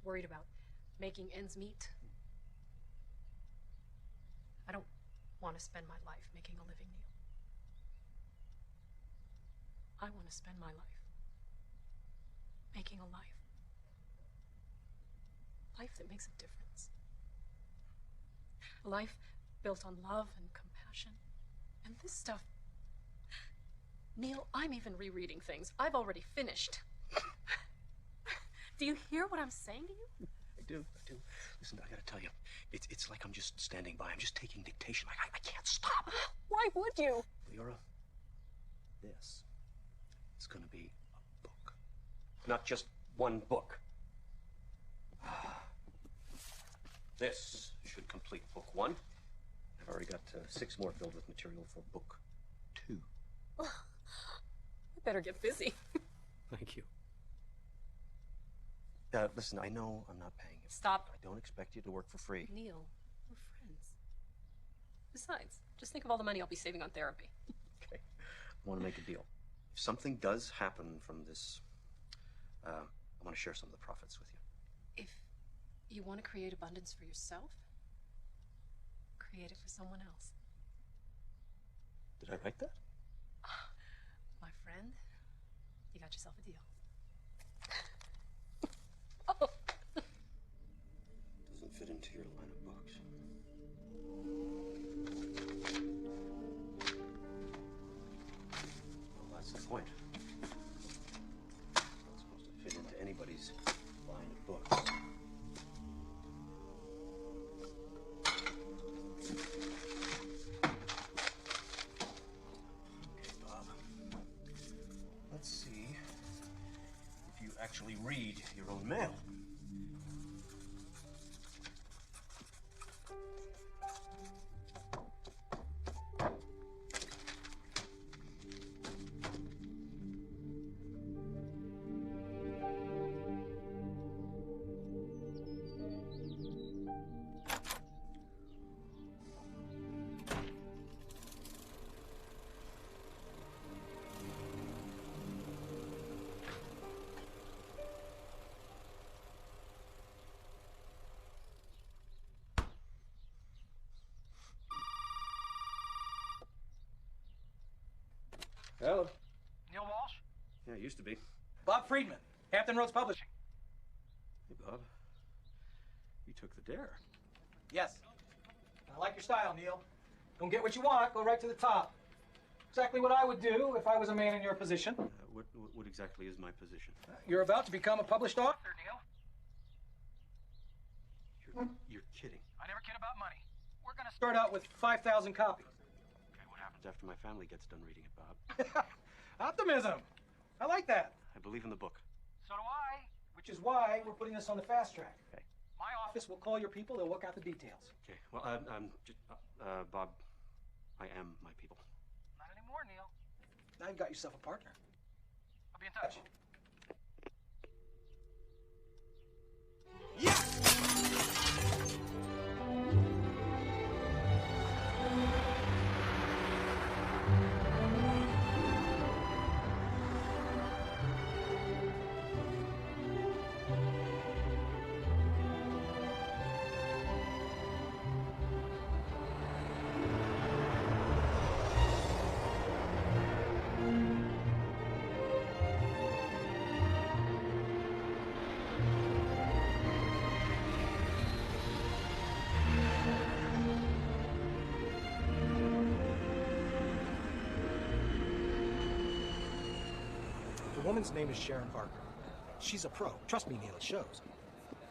Worried about making ends meet? I don't want to spend my life making a living, Neil. I want to spend my life making a life. Life that makes a difference. A life built on love and compassion. And this stuff, Neil, I'm even rereading things I've already finished. Do you hear what I'm saying to you?
do. Listen, I gotta tell you, it's like I'm just standing by. I'm just taking dictation. I can't stop.
Why would you?
Leora, this is gonna be a book. Not just one book. This should complete book 1. I've already got 6 more filled with material for book 2.
I better get busy.
Thank you. Listen, I know I'm not paying you.
Stop.
I don't expect you to work for free.
Neil, we're friends. Besides, just think of all the money I'll be saving on therapy.
Okay. I want to make a deal. If something does happen from this, I want to share some of the profits with you.
If you want to create abundance for yourself, create it for someone else.
Did I write that?
My friend, you got yourself a deal.
Doesn't fit into your line of books. Well, that's the point. It's not supposed to fit into anybody's line of books. Okay, Bob. Let's see if you actually read your own mail. Hello.
Neil Walsh?
Yeah, it used to be.
Bob Friedman, Hampton Roads Publishing.
Hey, Bob. You took the dare.
Yes. I like your style, Neil. Don't get what you want, go right to the top. Exactly what I would do if I was a man in your position.
What exactly is my position?
You're about to become a published author, Neil.
You're kidding.
I never kid about money. We're gonna start out with 5,000 copies.
Okay, what happens after my family gets done reading it, Bob?
Optimism. I like that.
I believe in the book.
So do I. Which is why we're putting this on the fast track.
Okay.
My office will call your people. They'll work out the details.
Okay. Well, Bob, I am my people.
Not anymore, Neil. Now you've got yourself a partner. I'll be in touch.
The woman's name is Sharon Parker. She's a pro. Trust me, Neil, it shows.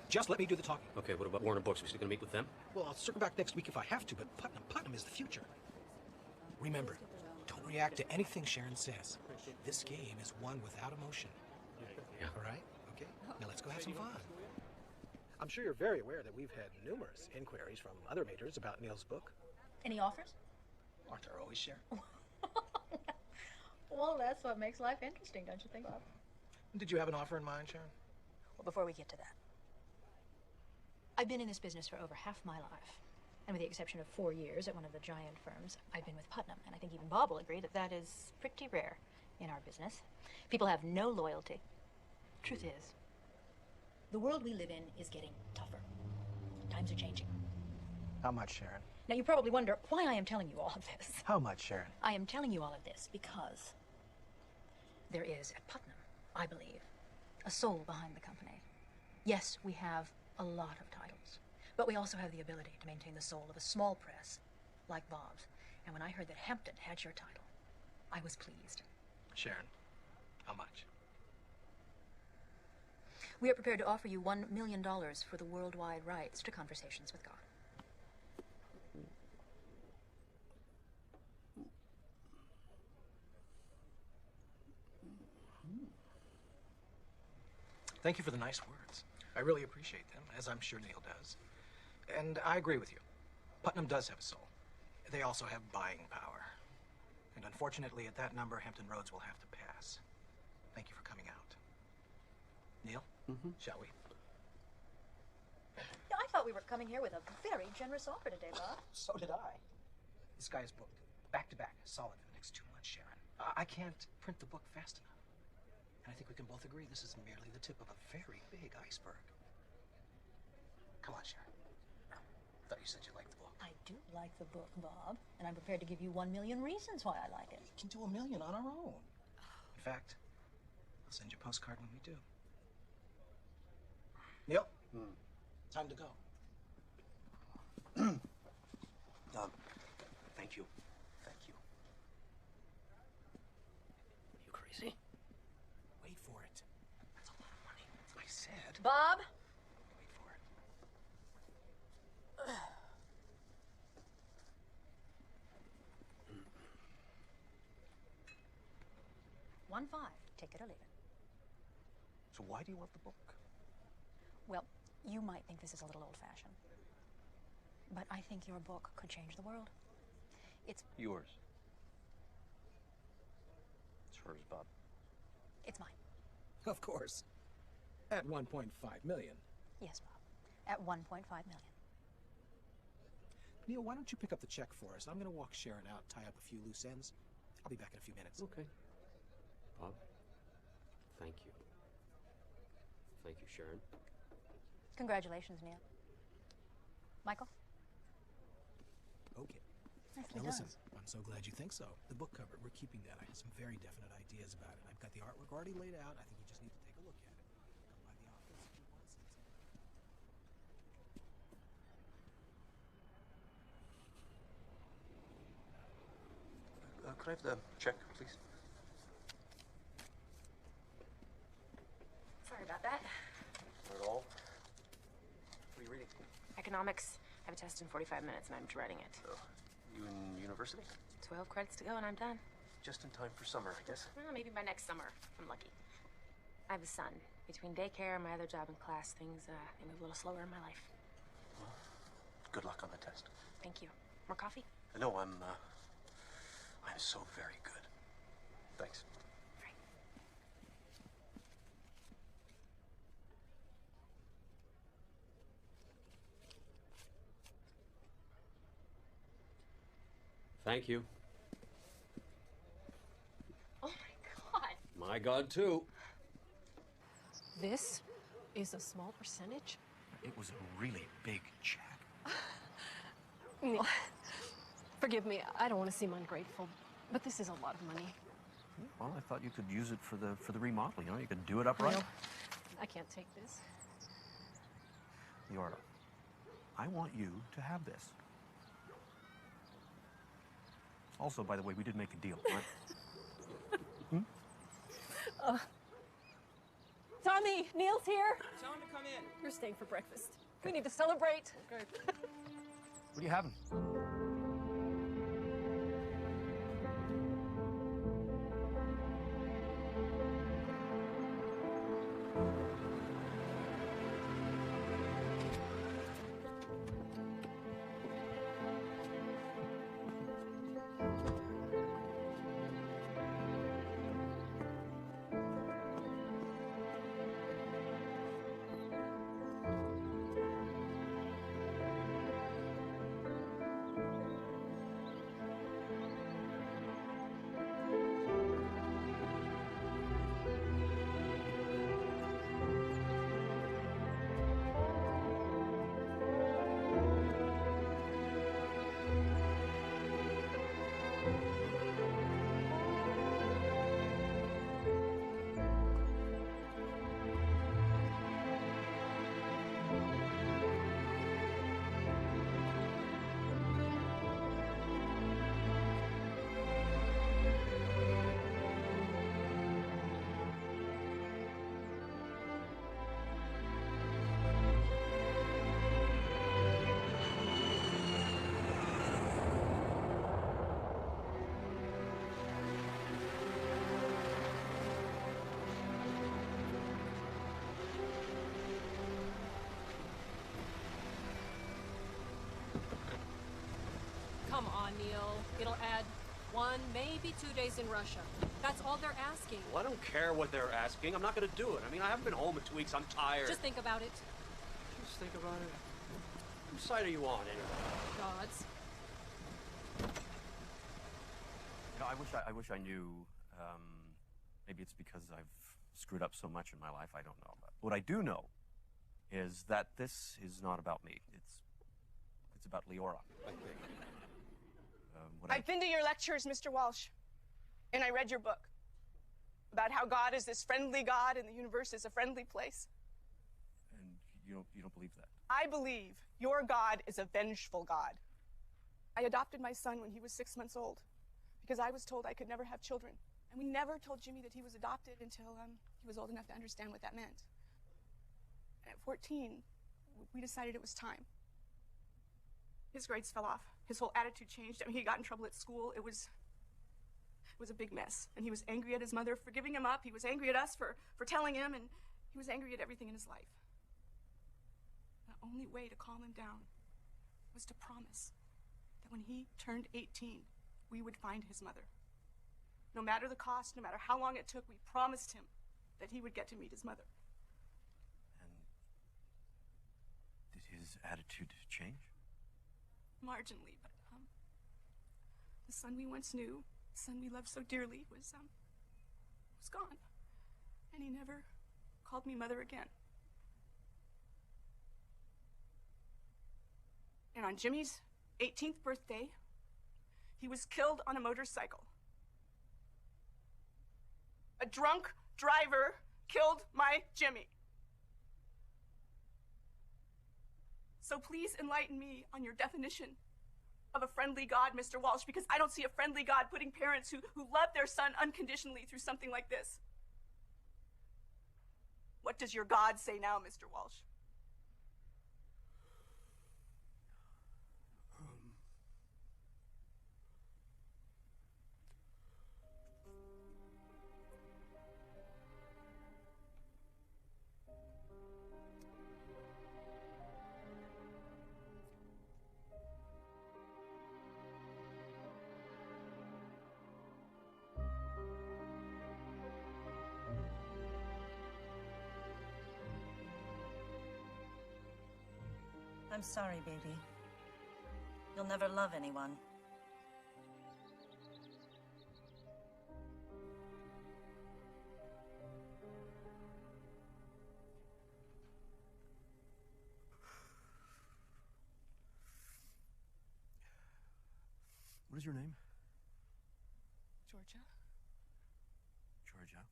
Just let me do the talking.
Okay, what about Warner Books? Are we still gonna meet with them?
Well, I'll circle back next week if I have to, but Putnam is the future. Remember, don't react to anything Sharon says. This game is won without emotion.
Yeah.
All right? Okay? Now let's go have some fun. I'm sure you're very aware that we've had numerous inquiries from other majors about Neil's book.
Any offers?
Aren't there always, Sharon?
Well, that's what makes life interesting, don't you think, Bob?
Did you have an offer in mind, Sharon?
Well, before we get to that, I've been in this business for over half my life. And with the exception of 4 years at one of the giant firms, I've been with Putnam. And I think even Bob will agree that that is pretty rare in our business. People have no loyalty. Truth is, the world we live in is getting tougher. Times are changing.
How much, Sharon?
Now, you probably wonder why I am telling you all of this.
How much, Sharon?
I am telling you all of this because there is, at Putnam, I believe, a soul behind the company. Yes, we have a lot of titles, but we also have the ability to maintain the soul of a small press like Bob's. And when I heard that Hampton had your title, I was pleased.
Sharon, how much?
We are prepared to offer you $1 million for the worldwide rights to Conversations with God.
Thank you for the nice words. I really appreciate them, as I'm sure Neil does. And I agree with you. Putnam does have a soul. They also have buying power. And unfortunately, at that number, Hampton Roads will have to pass. Thank you for coming out. Neil, shall we?
Yeah, I thought we were coming here with a very generous offer today, Bob.
So did I. This guy is booked, back to back, solid for the next 2 months, Sharon. I can't print the book fast enough. And I think we can both agree this is merely the tip of a very big iceberg. Come on, Sharon. I thought you said you liked the book.
I do like the book, Bob, and I'm prepared to give you 1 million reasons why I like it.
We can do 1 million on our own. In fact, I'll send you a postcard when we do. Neil, time to go.
Thank you.
Thank you.
You crazy?
Wait for it. That's a lot of money. I said.
Bob?
Wait for it.
1-5. Take it or leave it.
So why do you want the book?
Well, you might think this is a little old-fashioned, but I think your book could change the world. It's
Yours. It's hers, Bob.
It's mine.
Of course. At 1.5 million.
Yes, Bob. At 1.5 million.
Neil, why don't you pick up the check for us? I'm going to walk Sharon out, tie up a few loose ends. I'll be back in a few minutes.
Okay. Bob, thank you. Thank you, Sharon.
Congratulations, Neil. Michael?
Okay.
Nicely
Now
done.
listen, I'm so glad you think so. The book cover, we're keeping that. I have some very definite ideas about it. I've got the artwork already laid out. I think you just need to take a look at it. Come by the office if you want to see something.
Could I have the check, please?
Sorry about that.
Not at all. What are you reading?
Economics. I have a test in 45 minutes and I'm dreading it.
You in university?
12 credits to go and I'm done.
Just in time for summer, I guess.
Well, maybe by next summer, if I'm lucky. I have a son. Between daycare and my other job and class, things they move a little slower in my life.
Well, good luck on the test.
Thank you. More coffee?
No, I'm so very good. Thanks. Thank you.
Oh my God.
My God, too.
This is a small percentage?
It was a really big check.
Neil, forgive me. I don't want to seem ungrateful, but this is a lot of money.
Well, I thought you could use it for the remodel. You know, you could do it upright.
Neil, I can't take this.
Leora, I want you to have this. Also, by the way, we did make a deal, right?
Tommy, Neil's here.
Tell him to come in.
You're staying for breakfast. We need to celebrate.
Okay. What are you having?
on, Neil. It'll add 1, maybe 2 days in Russia. That's all they're asking.
Well, I don't care what they're asking. I'm not going to do it. I mean, I haven't been home in 2 weeks. I'm tired.
Just think about it.
Just think about it. Whose side are you on, anyway?
God's.
You know, I wish I knew. Maybe it's because I've screwed up so much in my life. I don't know. But what I do know is that this is not about me. It's about Leora.
I've been to your lectures, Mr. Walsh, and I read your book about how God is this friendly God and the universe is a friendly place.
And you don't believe that?
I believe your God is a vengeful God. I adopted my son when he was 6 months old because I was told I could never have children. And we never told Jimmy that he was adopted until he was old enough to understand what that meant. And at 14, we decided it was time. His grades fell off. His whole attitude changed. I mean, he got in trouble at school. It was a big mess. And he was angry at his mother for giving him up. He was angry at us for telling him, and he was angry at everything in his life. The only way to calm him down was to promise that when he turned 18, we would find his mother. No matter the cost, no matter how long it took, we promised him that he would get to meet his mother.
And did his attitude change?
Marginally, but the son we once knew, the son we loved so dearly, was gone. And he never called me mother again. And on Jimmy's 18th birthday, he was killed on a motorcycle. A drunk driver killed my Jimmy. So please enlighten me on your definition of a friendly God, Mr. Walsh, because I don't see a friendly God putting parents who love their son unconditionally through something like this. What does your God say now, Mr. Walsh?
I'm sorry, baby. You'll never love anyone.
What is your name?
Georgia.
Georgia.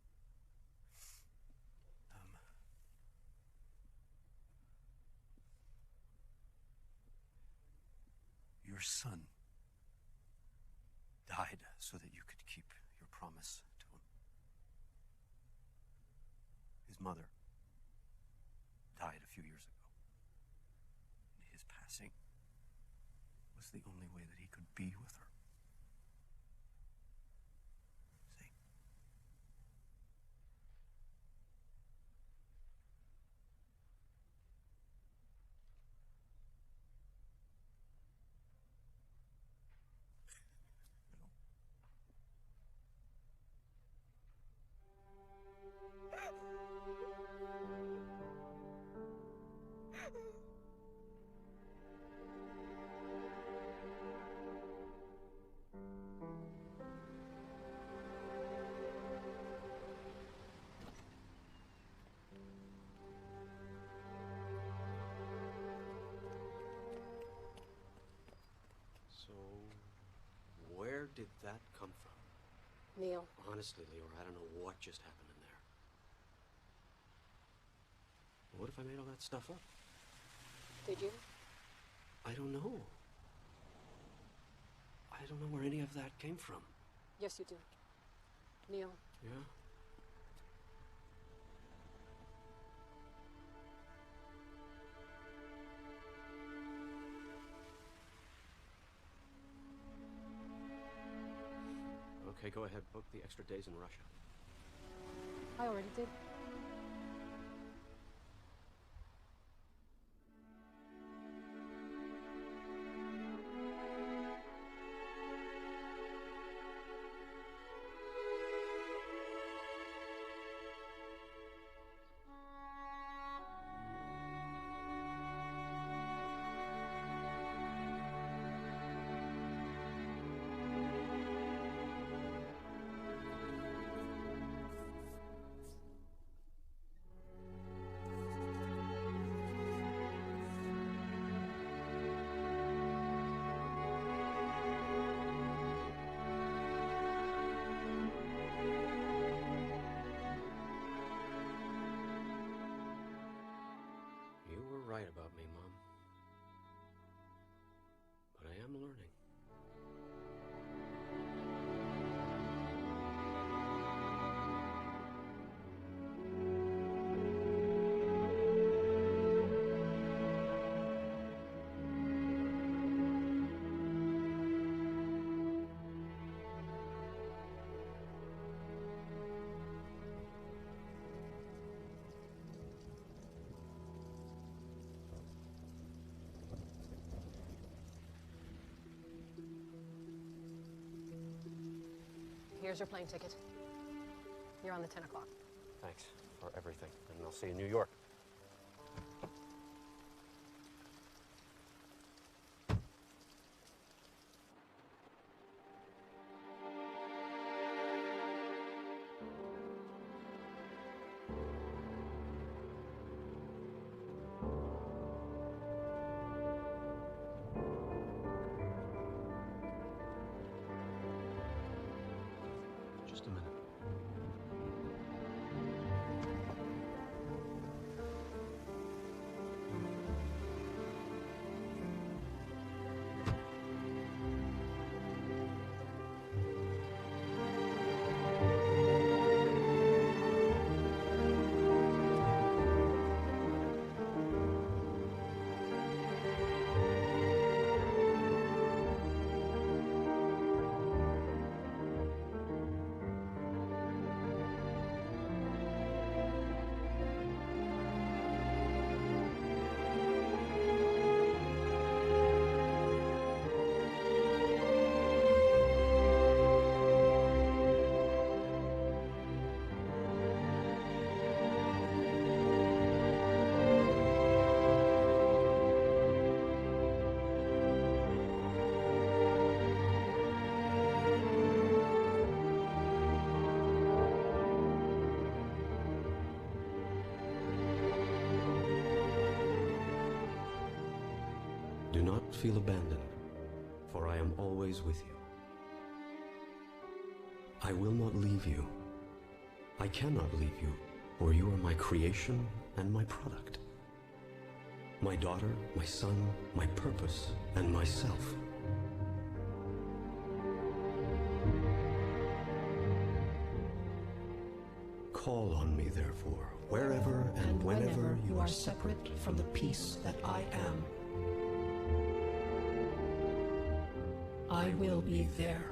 Your son died so that you could keep your promise to him. His mother died a few years ago. And his passing was the only way that he could be with her. See? So, where did that come from?
Neil.
Honestly, Leora, I don't know what just happened in there. What if I made all that stuff up?
Did you?
I don't know. I don't know where any of that came from.
Yes, you do. Neil.
Yeah? Okay, go ahead. Book the extra days in Russia.
I already did.
right about me, Mom. But I am learning.
Here's your plane ticket. You're on the 10 o'clock.
Thanks for everything, and I'll see you in New York. Just a minute. Do not feel abandoned, for I am always with you. I will not leave you. I cannot leave you, for you are my creation and my product. My daughter, my son, my purpose, and myself. Call on me, therefore, wherever and whenever you are separate from the peace that I am. I will be there.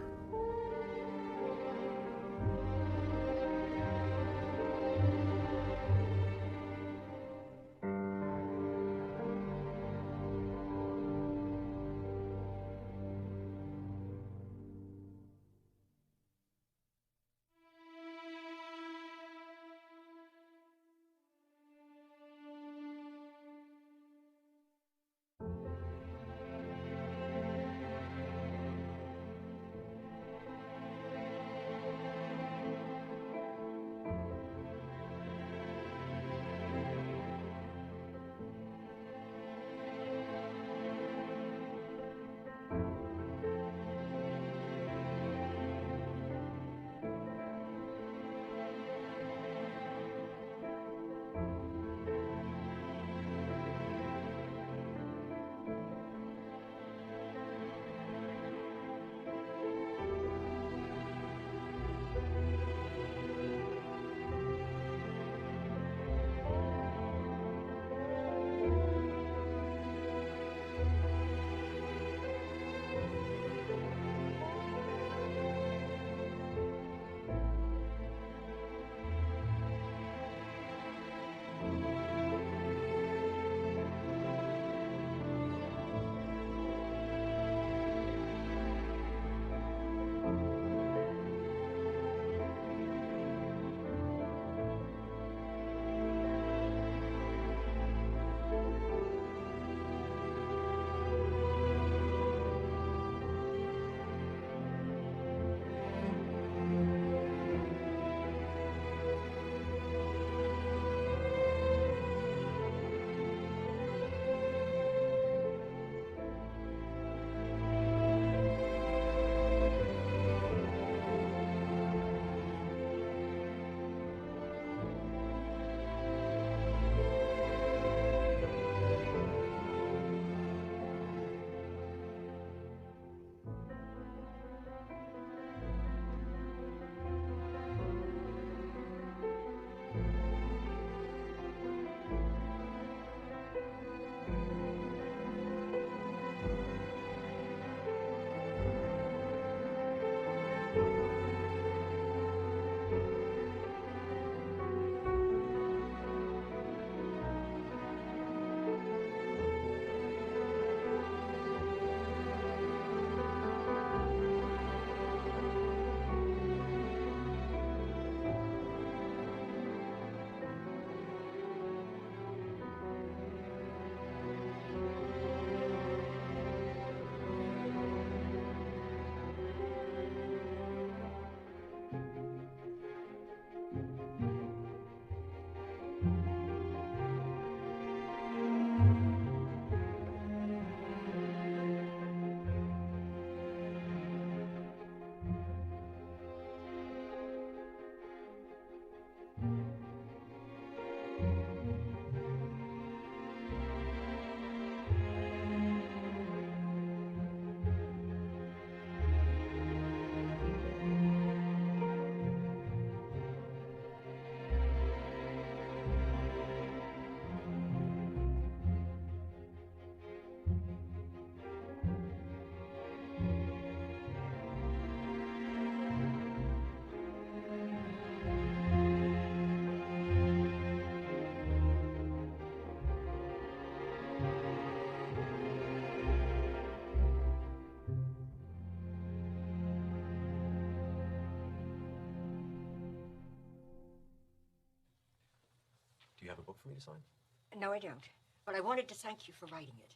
book for me to sign?
No, I don't. But I wanted to thank you for writing it.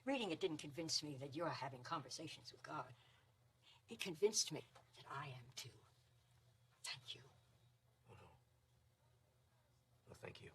Reading it didn't convince me that you're having conversations with God. It convinced me that I am too. Thank you.
Oh, no. No, thank you.